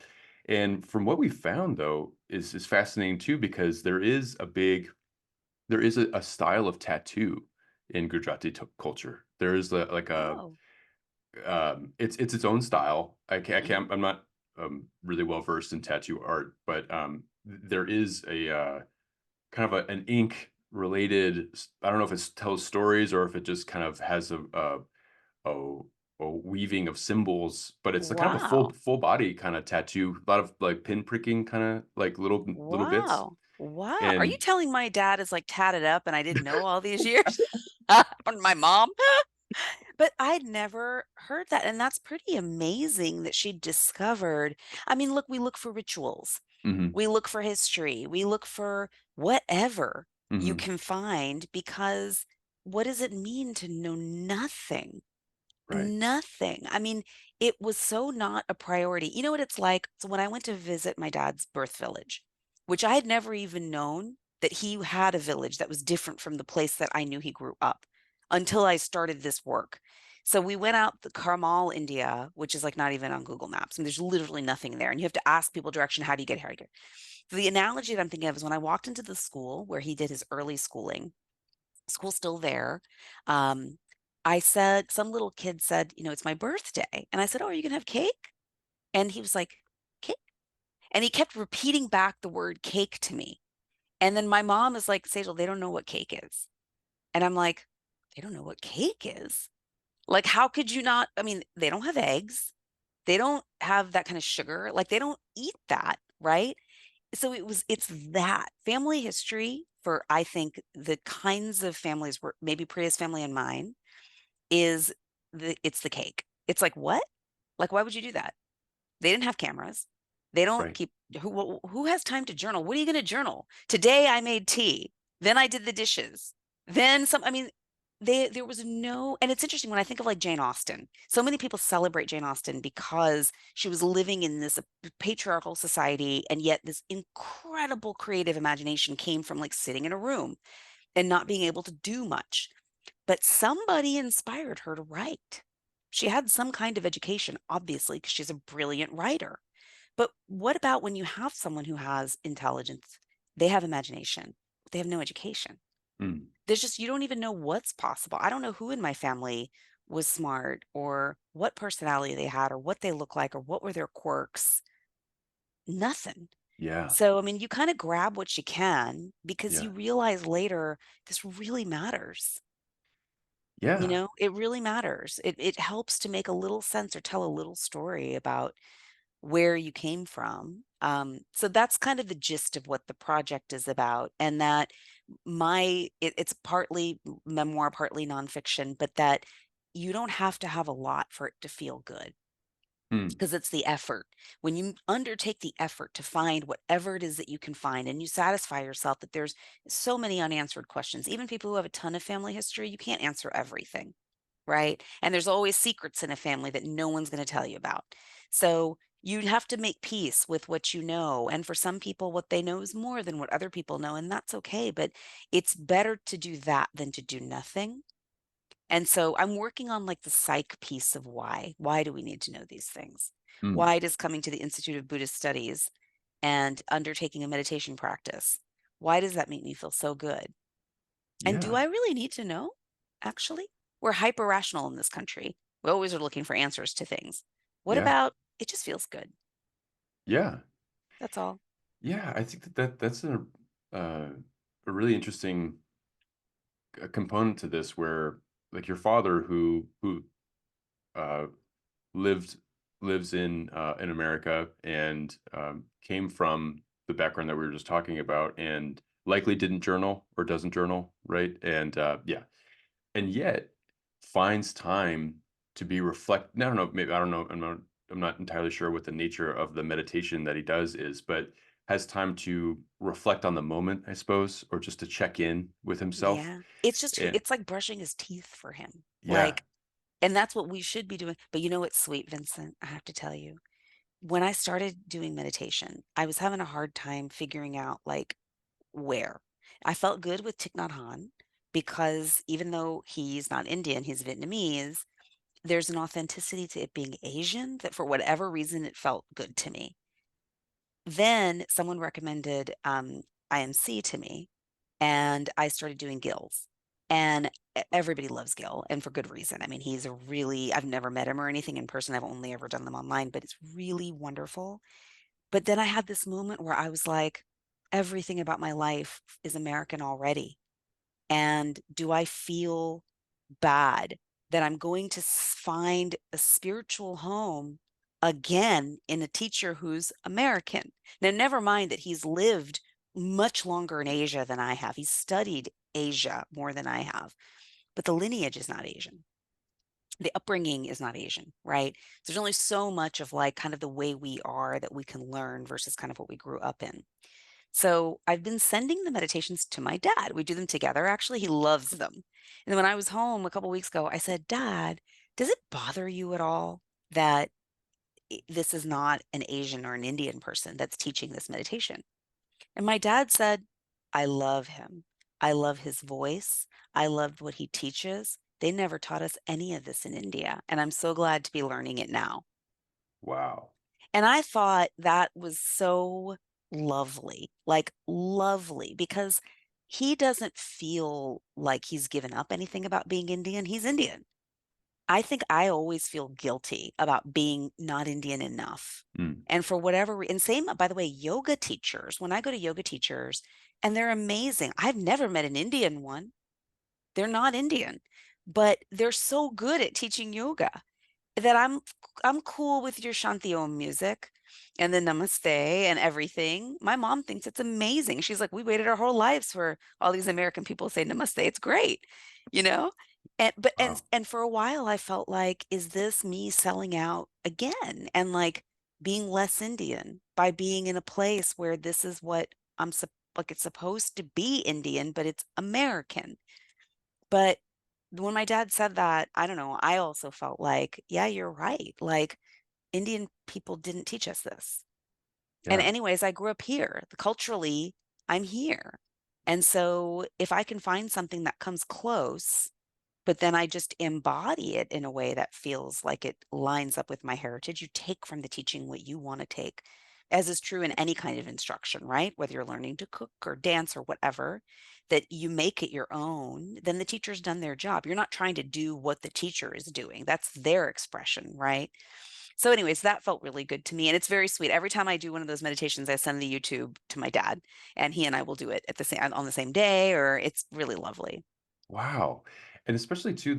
And from what we found though is fascinating too, because there is a style of tattoo in Gujarati culture. There is like a Oh. it's its own style. Mhm. I'm not really well versed in tattoo art, but there is a kind of an ink related. I don't know if it tells stories or if it just kind of has a, a weaving of symbols, but it's a kind of a Wow. full body kind of tattoo. A lot of like pin pricking, kind of like little bits. Wow. Wow. Are you And telling my dad is like tatted up and I didn't know all these years? Or my mom? But I'd never heard that, and that's pretty amazing that she discovered. I mean, look, we look for rituals. mhm, We look for history. We look for whatever you mhm, can find because what does it mean to know nothing? right. Nothing. I mean, it was so not a priority. You know what it's like? So when I went to visit my dad's birth village, which I had never even known that he had a village that was different from the place that I knew he grew up until I started this work. So we went out the Karmal, India, which is like not even on Google Maps, and there's literally nothing there. And you have to ask people direction. How do you get here? How do you get? So the analogy that I'm thinking of is when I walked into the school where he did his early schooling. School's still there. Um, I said, some little kid said, it's my birthday. And I said, oh, are you going to have cake? And he was like, cake? And he kept repeating back the word cake to me. And then my mom is like, Sejal, they don't know what cake is. And I'm like, they don't know what cake is. Like, how could you not? I mean, they don't have eggs. They don't have that kind of sugar. Like, they don't eat that, right? So it's that family history for, I think, the kinds of families where maybe Priya's family and mine is it's the cake. It's like, what? Like, why would you do that? They didn't have cameras. They don't Right. keep who has time to journal? What are you going to journal? Today I made tea. Then I did the dishes. Then some I mean there was no and it's interesting when I think of like Jane Austen. So many people celebrate Jane Austen because she was living in this patriarchal society and yet this incredible creative imagination came from like sitting in a room and not being able to do much. But somebody inspired her to write. She had some kind of education, obviously, because she's a brilliant writer. But what about when you have someone who has intelligence? They have imagination, but they have no education. Mm, There's just, you don't even know what's possible. I don't know who in my family was smart or what personality they had or what they look like or what were their quirks. Nothing. yeah, So, I mean, you kind of grab what you can because yeah, you realize later this really matters. yeah, It really matters. It helps to make a little sense or tell a little story about where you came from. So that's kind of the gist of what the project is about, and that it's partly memoir, partly nonfiction, but that you don't have to have a lot for it to feel good mm, because it's the effort. When you undertake the effort to find whatever it is that you can find, and you satisfy yourself that there's so many unanswered questions, even people who have a ton of family history, you can't answer everything, right? And there's always secrets in a family that no one's going to tell you about. So you have to make peace with what you know. And for some people, what they know is more than what other people know, and that's okay. But it's better to do that than to do nothing. And so I'm working on like the psych piece of why. Why do we need to know these things? mm, Why does coming to the Institute of Buddhist Studies and undertaking a meditation practice, why does that make me feel so good? And do yeah, I really need to know? Actually, we're hyper rational in this country. We always are looking for answers to things. What yeah, about it just feels good? yeah, That's all. yeah. I think that's uh, a really interesting component to this, where like your father, who uh, lived lives in America and came from the background that we were just talking about, and likely didn't journal or doesn't journal, right? And yeah, and yet finds time to be reflect. I don't know, maybe I don't know. I'm not entirely sure what the nature of the meditation that he does is, but has time to reflect on the moment, I suppose, or just to check in with himself. Yeah. It's just And it's like brushing his teeth for him. yeah, Like, and that's what we should be doing. But you know what's sweet, Vincent? I have to tell you. When I started doing meditation, I was having a hard time figuring out like where. I felt good with Thich Nhat Hanh because even though he's not Indian, he's Vietnamese, there's an authenticity to it being Asian that for whatever reason it felt good to me. Then someone recommended IMC to me, and I started doing Gil's. And everybody loves Gil, and for good reason. I mean, I've never met him or anything in person. I've only ever done them online, but it's really wonderful. But then I had this moment where I was like, everything about my life is American already. And do I feel bad that I'm going to find a spiritual home again in a teacher who's American? Now, never mind that he's lived much longer in Asia than I have. He's studied Asia more than I have, but the lineage is not Asian. The upbringing is not Asian, right? So there's only so much of like kind of the way we are that we can learn versus kind of what we grew up in. So I've been sending the meditations to my dad. We do them together. Actually, he loves them. And then when I was home a couple weeks ago, I said, Dad, does it bother you at all that this is not an Asian or an Indian person that's teaching this meditation? And my dad said, I love him. I love his voice. I loved what he teaches. They never taught us any of this in India. And I'm so glad to be learning it now. Wow. And I thought that was so lovely, like lovely, because he doesn't feel like he's given up anything about being Indian. He's Indian. I think I always feel guilty about being not Indian enough. Mm. And for whatever, and same, by the way, yoga teachers, when I go to yoga teachers, and they're amazing. I've never met an Indian one. They're not Indian, but they're so good at teaching yoga that I'm cool with your Shanti Om music and the namaste and everything. My mom thinks it's amazing. She's like, we waited our whole lives for all these American people to say namaste. It's great, you know? And but Wow. and for a while I felt like, is this me selling out again and like being less Indian by being in a place where this is what like it's supposed to be Indian, but it's American. But when my dad said that, I don't know, I also felt like, yeah, you're right. Like Indian people didn't teach us this. And Yeah. anyways, I grew up here. Culturally, I'm here. And so if I can find something that comes close, but then I just embody it in a way that feels like it lines up with my heritage. You take from the teaching what you want to take, as is true in any kind of instruction, right? Whether you're learning to cook or dance or whatever, that you make it your own, then the teacher's done their job. You're not trying to do what the teacher is doing. That's their expression, right? So, anyways, that felt really good to me. And it's very sweet. Every time I do one of those meditations, I send the YouTube to my dad, and he and I will do it at the same on the same day, or it's really lovely. Wow. And especially too,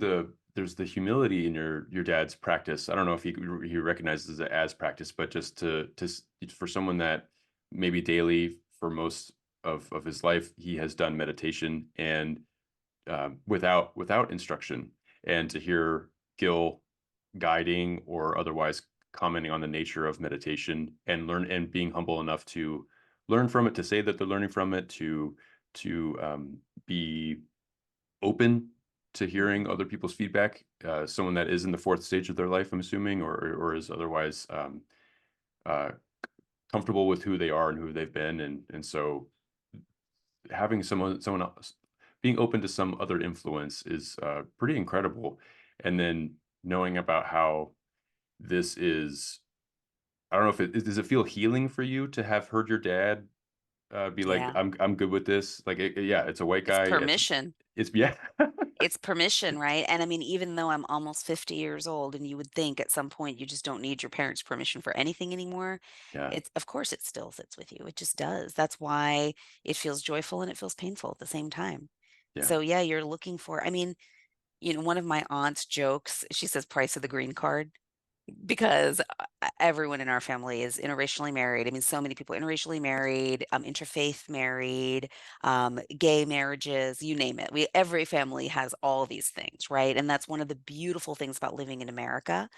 there's the humility in your dad's practice. I don't know if he recognizes it as practice, but just for someone that maybe daily for most of his life he has done meditation and without instruction, and to hear Gil guiding or otherwise commenting on the nature of meditation and learn and being humble enough to learn from it, to say that they're learning from it, to be open to hearing Mhm. other people's feedback. Someone that is in the fourth stage of their life, I'm assuming, or is otherwise uh, comfortable with who they are and who they've been, and so having someone else being open to some other influence is pretty incredible. And then knowing about how this is, I don't know if does it feel healing for you to have heard your dad be like, Yeah. I'm good with this. Like, yeah, it's a white It's guy. permission. It's yeah, It's permission, right? And I mean, even though I'm almost 50 years old and you would think at some point you just don't need your parents' permission for anything anymore, yeah, it's of course it still sits with you. It just does. That's why it feels joyful and it feels painful at the same time. yeah. So yeah, you're looking for, I mean, one of my aunt's jokes, she says price of the green card because everyone in our family is interracially married. I mean, so many people interracially married, interfaith married, gay marriages, you name it. Every family has all these things, right? And that's one of the beautiful things about living in America.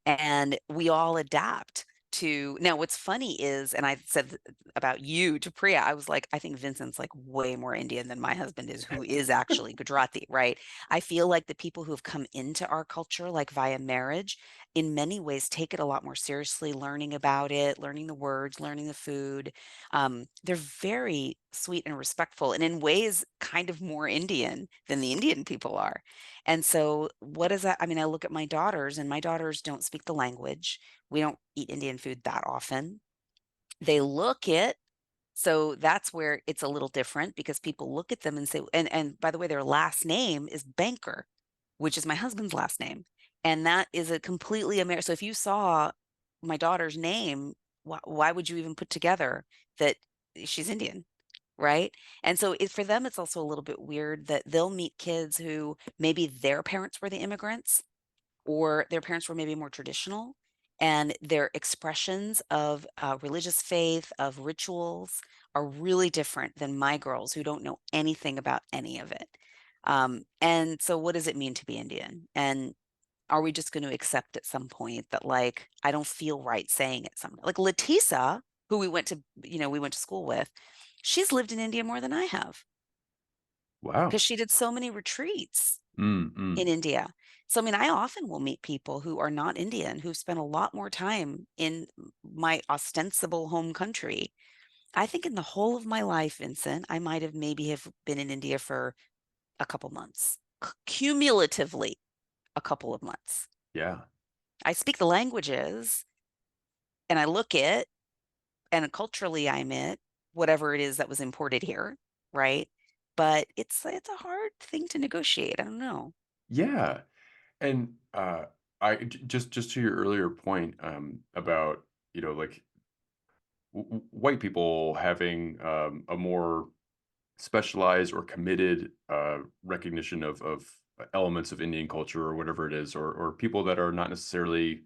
And we all adapt to now what's funny is, and I said about you to Priya, I was like, I think Vincent's like way more Indian than my husband is, who is actually Gujarati, right? I feel like the people who have come into our culture, like via marriage, in many ways take it a lot more seriously, learning about it, learning the words, learning the food. They're very sweet and respectful, and in ways kind of more Indian than the Indian people are. And so, what is that? I mean, I look at my daughters, and my daughters don't speak the language. We don't eat Indian food that often. They look it. So that's where it's a little different because people look at them and say, and by the way, their last name is Banker, which is my husband's last name. And that is a completely American. So if you saw my daughter's name, why would you even put together that she's Indian? Right. And so for them, it's also a little bit weird that they'll meet kids who maybe their parents were the immigrants or their parents were maybe more traditional. and their expressions of religious faith, of rituals, are really different than my girls who don't know anything about any of it. And so, what does it mean to be Indian? And are we just going to accept at some point that, like, I don't feel right saying it? Some like Letisa, who we went to school with, she's lived in India more than I have because Wow. she did so many retreats Mm, in mm. India. So, I mean, I often will meet people who are not Indian who've spent a lot more time in my ostensible home country. I think in the whole of my life, Vincent, I might have maybe have been in India for a couple months, cumulatively a couple of months. Yeah. I speak the languages and I look it, and culturally I'm it, whatever it is that was imported here, right? But it's a hard thing to negotiate. I don't know. Yeah. And just to your earlier point about, like white people having a more specialized or committed recognition of elements of Indian culture or whatever it is, or people that are not necessarily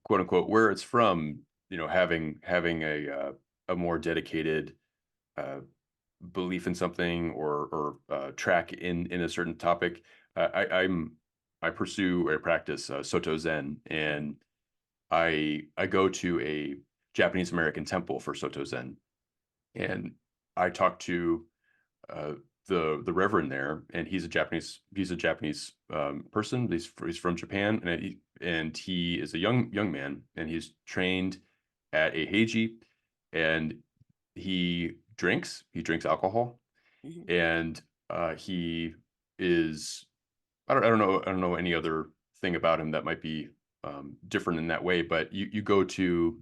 quote unquote where it's from, having a more dedicated uh, belief in something or track in a certain topic. I pursue or practice Soto Zen, Mhm, and I go to a Japanese American temple for Soto Zen, and I talk to uh, the reverend there, and he's a Japanese person. He's from Japan, and he is a young man, and he's trained at a heiji, and he drinks alcohol, mhm. and he is I don't know any other thing about him that might be different in that way, but you go to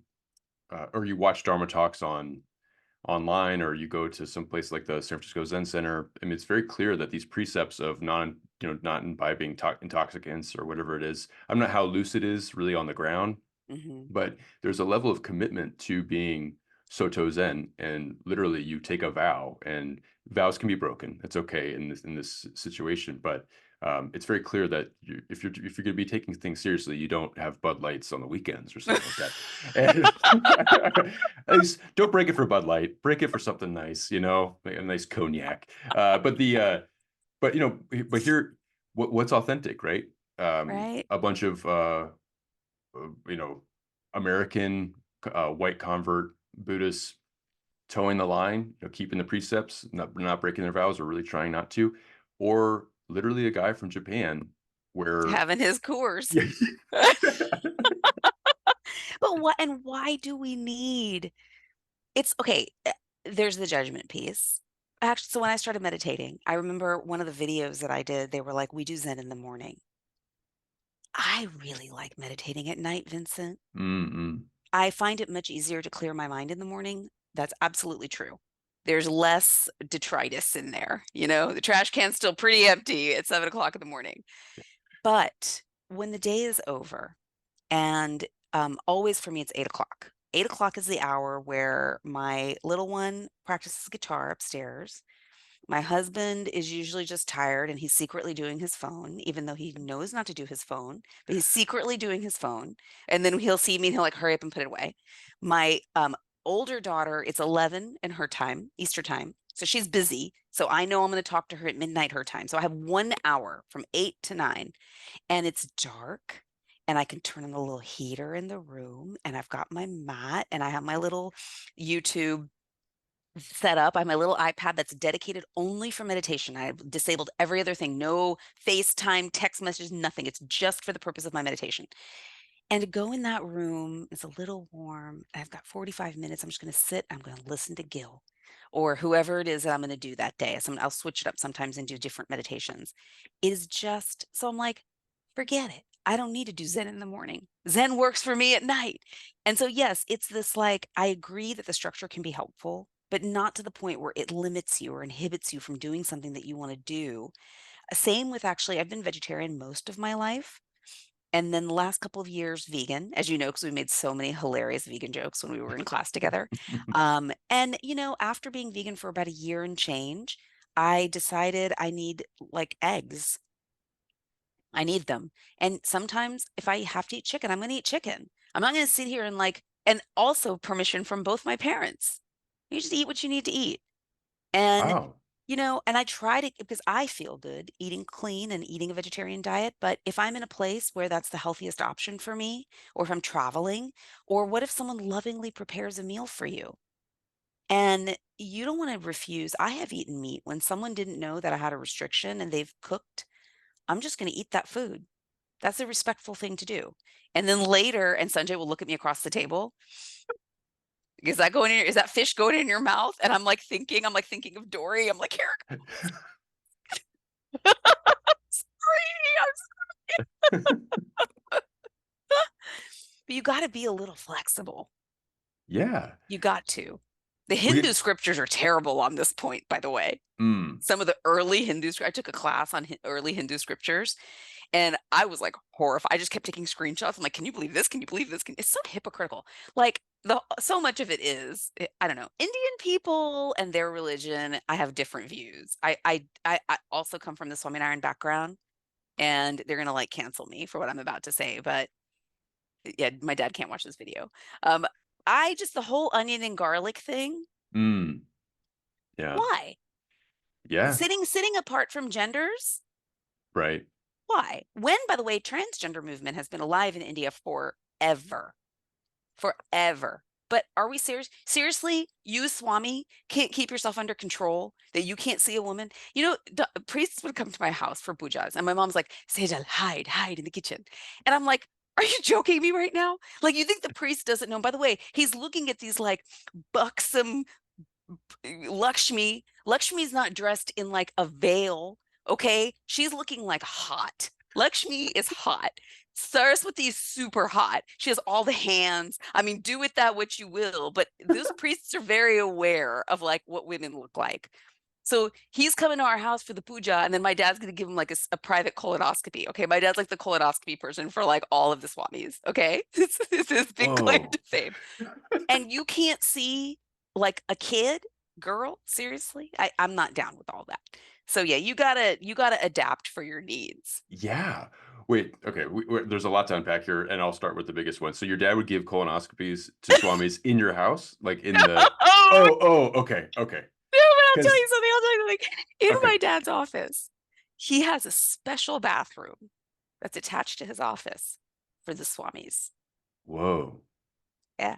or you watch Dharma talks online, or you go to some place like the San Francisco Zen Center. I mean, it's very clear that these precepts of not imbibing intoxicants or whatever it is. I'm not how loose it is really on the ground, Mhm. but there's a level of commitment to being Soto Zen, and literally you take a vow, and vows can be broken. It's okay in this situation, but it's very clear that if you're going to be taking things seriously, you don't have Bud Lights on the weekends or something like that. And at least don't break it for Bud Light. Break it for something nice, like a nice cognac. But here, what's authentic, right? Right? A bunch of you know, American white convert Buddhists towing the line, keeping the precepts, not breaking their vows, or really trying not to, or literally a guy from Japan where Having his course. yeah, But why do we need it's okay, there's the judgment piece. Actually, so when I started meditating, I remember one of the videos that I did, they were like, "We do Zen in the morning." I really like meditating at night, Vincent. mm-mm. I find it much easier to clear my mind in the morning. That's absolutely true. There's less detritus in there, the trash can's still pretty empty at 7 o'clock in the morning. But when the day is over, and always for me, it's 8 o'clock. 8 o'clock is the hour where my little one practices guitar upstairs. My husband is usually just tired and he's secretly doing his phone, even though he knows not to do his phone, but he's secretly doing his phone. And then he'll see me and he'll like hurry up and put it away. My older daughter, it's 11 in her time, Easter time. So she's busy. So I know I'm going to talk to her at midnight her time. So I have 1 hour from 8 to 9, and it's dark. And I can turn on the little heater in the room, and I've got my mat, and I have my little YouTube set up. I have my little iPad that's dedicated only for meditation. I've disabled every other thing, no FaceTime, text messages, nothing. It's just for the purpose of my meditation. And to go in that room, it's a little warm. I've got 45 minutes. I'm just going to sit. I'm going to listen to Gil or whoever it is that I'm going to do that day. I'll switch it up sometimes and do different meditations. It is just, so I'm like, forget it. I don't need to do Zen in the morning. Zen works for me at night. And so, yes, it's this like, I agree that the structure can be helpful, but not to the point where it limits you or inhibits you from doing something that you want to do. Same with actually, I've been vegetarian most of my life. And then the last couple of years, vegan, as you know, because we made so many hilarious vegan jokes when we were in class together. And after being vegan for about a year and change, I decided I need like eggs. I need them. And sometimes if I have to eat chicken, I'm going to eat chicken. I'm not going to sit here and like, and also permission from both my parents. You just eat what you need to eat. And, Wow. and I try to, because I feel good eating clean and eating a vegetarian diet. But if I'm in a place where that's the healthiest option for me, or if I'm traveling, or what if someone lovingly prepares a meal for you? And you don't want to refuse. I have eaten meat when someone didn't know that I had a restriction and they've cooked. I'm just going to eat that food. That's a respectful thing to do. And then later, and Sanjay will look at me across the table. Is that fish going in your mouth? And I'm like thinking of Dory. I'm like, here, I'm sorry. But you got to be a little flexible. Yeah. You got to. The Hindu We scriptures are terrible on this point, by the way. mm, Some of the early I took a class on early Hindu scriptures. And I was like horrified. I just kept taking screenshots. I'm like, can you believe this? Can you believe this? It's so hypocritical. Like so much of it is, I don't know, Indian people and their religion. I have different views. I also come from the Swaminarayan background, and they're gonna like cancel me for what I'm about to say. But yeah, my dad can't watch this video. Um, I just the whole onion and garlic thing. mm, yeah. Why Yeah. sitting apart from genders? Right. Why? When, by the way, transgender movement has been alive in India forever, forever. But are we serious? Seriously, you, Swami, can't keep yourself under control, that you can't see a woman? The priests would come to my house for pujas, and my mom's like, Sejal, hide in the kitchen. And I'm like, are you joking me right now? Like, you think the priest doesn't know? By the way, he's looking at these like buxom Lakshmi's not dressed in like a veil, okay? She's looking like hot. Lakshmi is hot. Saraswati is super hot. She has all the hands. I mean, do with that what you will, but those priests are very aware of like what women look like. So he's coming to our house for the puja, and then my dad's going to give him like a private colonoscopy. Okay, my dad's like the colonoscopy person for like all of the swamis. Okay, this is big claim Whoa. to fame, and you can't see like a kid, girl, seriously. I'm not down with all that. So yeah, you gotta adapt for your needs. Yeah. Wait, okay. There's a lot to unpack here, and I'll start with the biggest one. So your dad would give colonoscopies to swamis in your house, like in the. Oh Oh, okay, okay. no, but I'll tell Because you something. I'll tell you something. In okay. my dad's office, he has a special bathroom that's attached to his office for the swamis. Whoa. Yeah.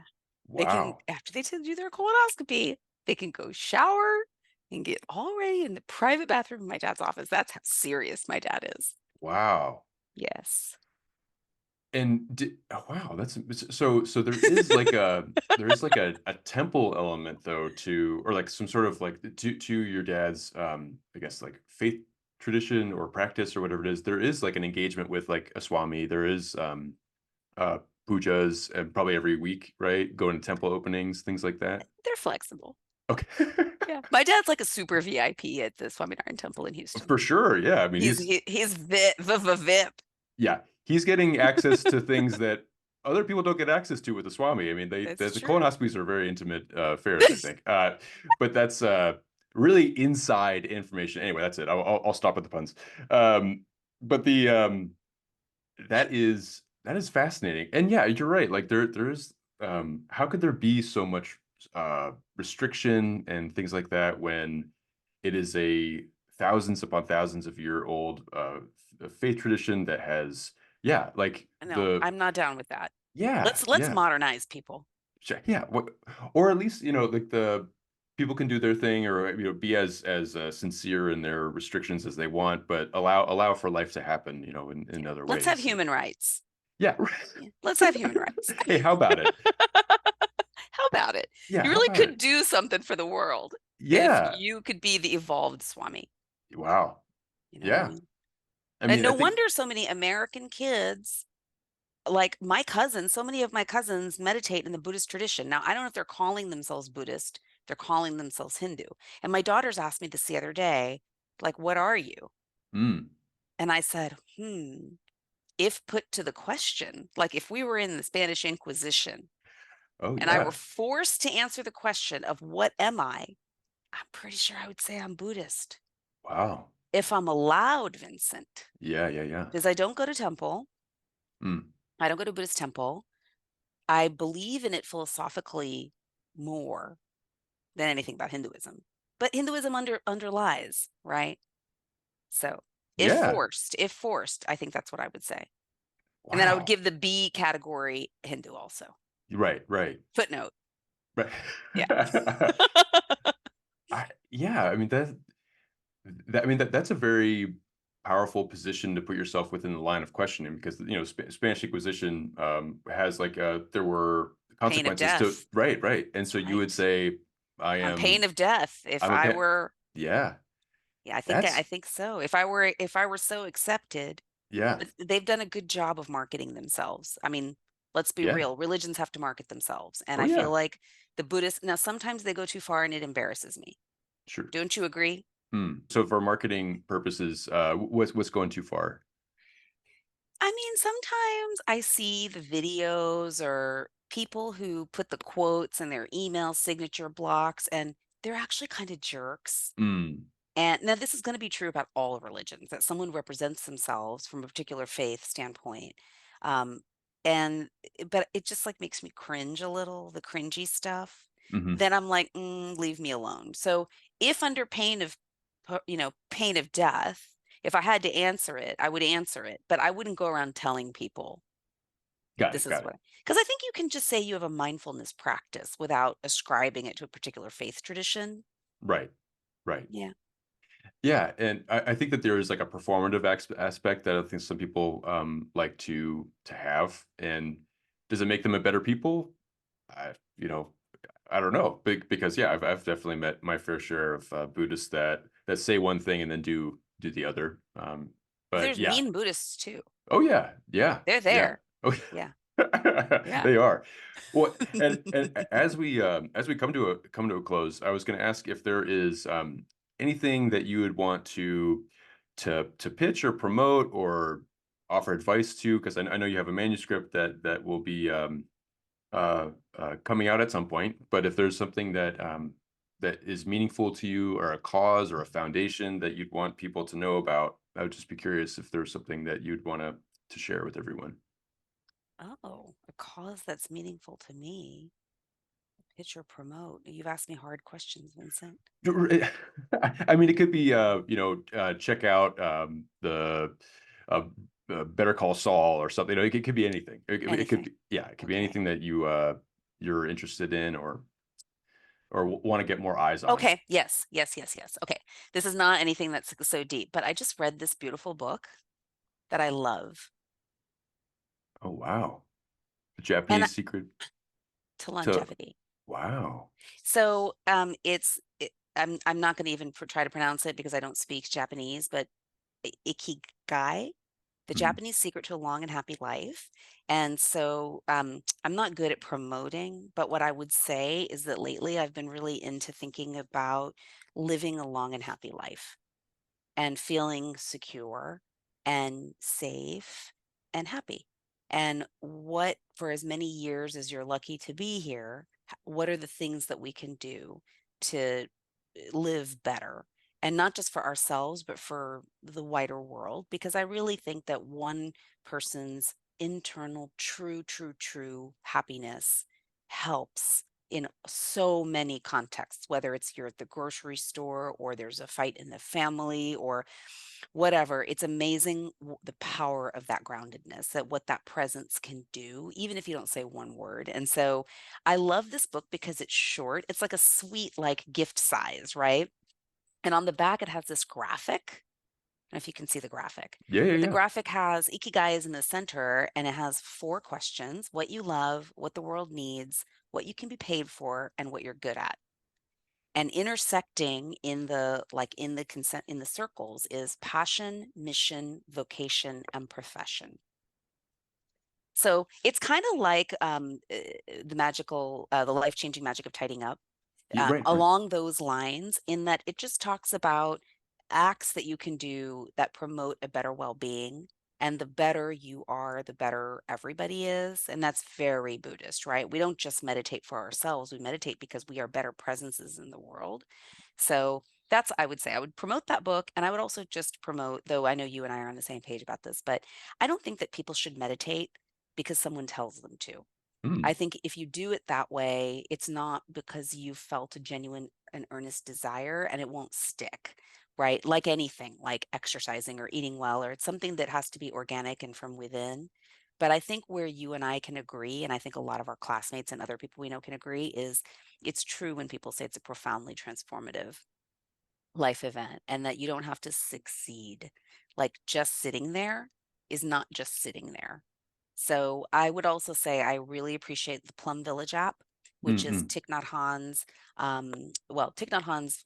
They can, Wow. after they do their colonoscopy, they can go shower and get all ready in the private bathroom in my dad's office. That's how serious my dad is. Wow. Yes. And oh, wow, that's so there is like a temple element though to or like some sort of like to your dad's I guess like faith tradition or practice or whatever it is. There is like an engagement with like a swami. There is uh pujas and probably every week, right? Going to temple openings, things like that. They're flexible. Okay. Yeah. My dad's like a super VIP at the Swaminarayan Temple in Houston. For sure. Yeah. I mean, He's VIP. yeah, he's getting access to things that other people don't get access to with the Swami. I mean, That's the true. colonoscopies are very intimate affairs, I think. But that's really inside information. Anyway, that's it. I'll stop at the puns. But the that is fascinating. And yeah, you're right. Like there's how could there be so much restriction and things like that when it is a thousands upon thousands of year old faith tradition that has yeah, like No, the I'm not down with that. yeah, Let's yeah, modernize people. yeah, or at least like the people can do their thing or be as sincere in their restrictions as they want, but allow for life to happen, in Yeah. other Let's have ways. human rights. Yeah. Yeah. Let's have human rights. Hey, how about it? How about it? Yeah, You how really about could it? do something for the world if Yeah. you could be the evolved Swami. Wow. You know what I Yeah. mean? I And mean, I no think wonder so many American kids, like my cousins, so many of my cousins meditate in the Buddhist tradition. Now, I don't know if they're calling themselves Buddhist, they're calling themselves Hindu. And my daughters asked me this the other day, like, what are you? mm, And I said, if put to the question, like if we were in the Spanish Inquisition oh and I were yeah. forced to answer the question of what am I, I'm pretty sure I would say I'm Buddhist. Wow. If I'm allowed, Vincent, Yeah, yeah, yeah. because I don't go to temple. Mm, I don't go to Buddhist temple. I believe in it philosophically more than anything about Hinduism. But Hinduism underlies, right? So Yeah. if forced, I think that's what I would say. And then I would Wow. give the B category Hindu also. Right, right, Footnote. right. Yeah. Yeah, I mean that's a very powerful position to put yourself within the line of questioning because Spanish Inquisition has like there were Pain of consequences to death. right, right, and That's so you would right. say I On pain am of death. If I'm a I pet. were, Yeah, yeah, I that's think so. If I were so accepted, yeah, but they've done a good job of marketing themselves. I mean, let's be yeah. real. Religions have to market themselves. And Oh I feel yeah, like the Buddhists, now sometimes they go too far and it embarrasses me. sure. Don't you agree? So for marketing purposes, what's going too far? I mean, sometimes I see the videos or people who put the quotes in their email signature blocks, and they're actually kind of jerks. Mm, And now this is going to be true about all religions, that someone represents themselves from a particular faith standpoint. Um, and but it just like makes me cringe a little, the cringy stuff. hmm. Then I'm like, leave me alone. So if under pain of, pain of death, if I had to answer it, I would answer it, but I wouldn't go around telling people Got this it, is got what, it. because I think you can just say you have a mindfulness practice without ascribing it to a particular faith tradition. Right, right. Yeah. Yeah, and I think that there is like a performative aspect that I think some people like to have. And does it make them a better people? I you know I don't know. Because yeah, I've definitely met my fair share of Buddhists that say one thing and then do the other. But There's yeah, mean Buddhists too. oh yeah, yeah, They're yeah. there. Oh, Yeah. Yeah. they are. Well, and as we come to a close, I was going to ask if there is anything that you would want to pitch or promote or offer advice to, because I know you have a manuscript that will be coming out at some point. But if there's something that is meaningful to you, or a cause or a foundation that you'd want people to know about, I would just be curious if there's something that you'd want to share with everyone. Oh, a cause that's meaningful to me. Pitch or promote. You've asked me hard questions, Vincent. I mean, it could be, check out uh, Better Call Saul or something. It could be anything. It could Anything. be, yeah, it could be Okay. anything that you're interested in, or want to get more eyes on. Okay. Yes. Yes. Yes. Yes. Okay. This is not anything that's so deep, but I just read this beautiful book that I love. Oh wow, the And Japanese secret to to longevity. wow. So I'm not going to even try to pronounce it because I don't speak Japanese, but Ikigai, the Mhm. Japanese secret to a long and happy life. And so I'm not good at promoting, but what I would say is that lately I've been really into thinking about living a long and happy life and feeling secure and safe and happy. And what, for as many years as you're lucky to be here, what are the things that we can do to live better? And not just for ourselves, but for the wider world. Because I really think that one person's internal, true happiness helps in so many contexts, whether it's you're at the grocery store or there's a fight in the family or whatever. It's amazing the power of that groundedness, that what that presence can do, even if you don't say one word. And so I love this book because it's short. It's like a sweet, like gift size, right? And on the back, it has this graphic. I don't know if you can see the graphic, Yeah, yeah, but the yeah. graphic has Ikigai is in the center and it has four questions: what you love, what the world needs, what you can be paid for, and what you're good at. And intersecting in the consent in the circles is passion, mission, vocation, and profession. So it's kind of like the life changing magic of tidying up, Right, right. along those lines, in that it just talks about acts that you can do that promote a better well being. And the better you are, the better everybody is. And that's very Buddhist, right? We don't just meditate for ourselves, we meditate because we are better presences in the world. So that's, I would say, I would promote that book. And I would also just promote, though I know you and I are on the same page about this, but I don't think that people should meditate because someone tells them to. Mm, I think if you do it that way, it's not because you felt a genuine and earnest desire and it won't stick, right? Like anything, like exercising or eating well, or it's something that has to be organic and from within. But I think where you and I can agree, and I think a lot of our classmates and other people we know can agree, is it's true when people say it's a profoundly transformative life event and that you don't have to succeed. Like just sitting there is not just sitting there. So I would also say I really appreciate the Plum Village app, which mm, is mm. Thich Nhat Hanh's, Thich Nhat Hanh's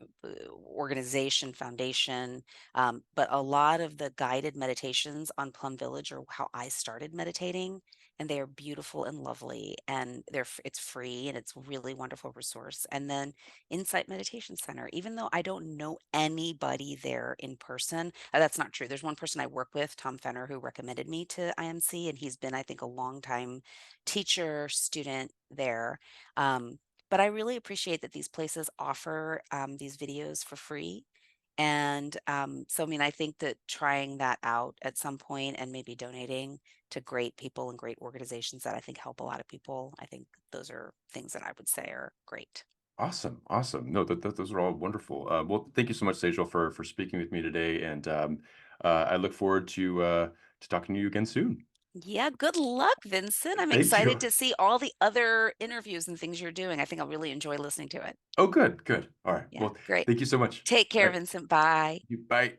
organization, foundation, but a lot of the guided meditations on Plum Village are how I started meditating, and they are beautiful and lovely, and it's free and it's a really wonderful resource. And then Insight Meditation Center, even though I don't know anybody there in person. That's not true. There's one person I work with, Tom Fenner, who recommended me to IMC, and he's been, I think, a long time teacher, student there. Um, but I really appreciate that these places offer these videos for free. And so, I mean, I think that trying that out at some point and maybe donating to great people and great organizations that I think help a lot of people, I think those are things that I would say are great. Awesome, awesome. No, those are all wonderful. Well, thank you so much, Sejal, for speaking with me today, and I look forward to talking to you again soon. Yeah, good luck, Vincent. I'm Thank excited you. to see all the other interviews and things you're doing. I think I'll really enjoy listening to it. Oh, good, good. All right. Yeah, Well, great. thank you so much. Take All care, right. Vincent. Bye. You bye.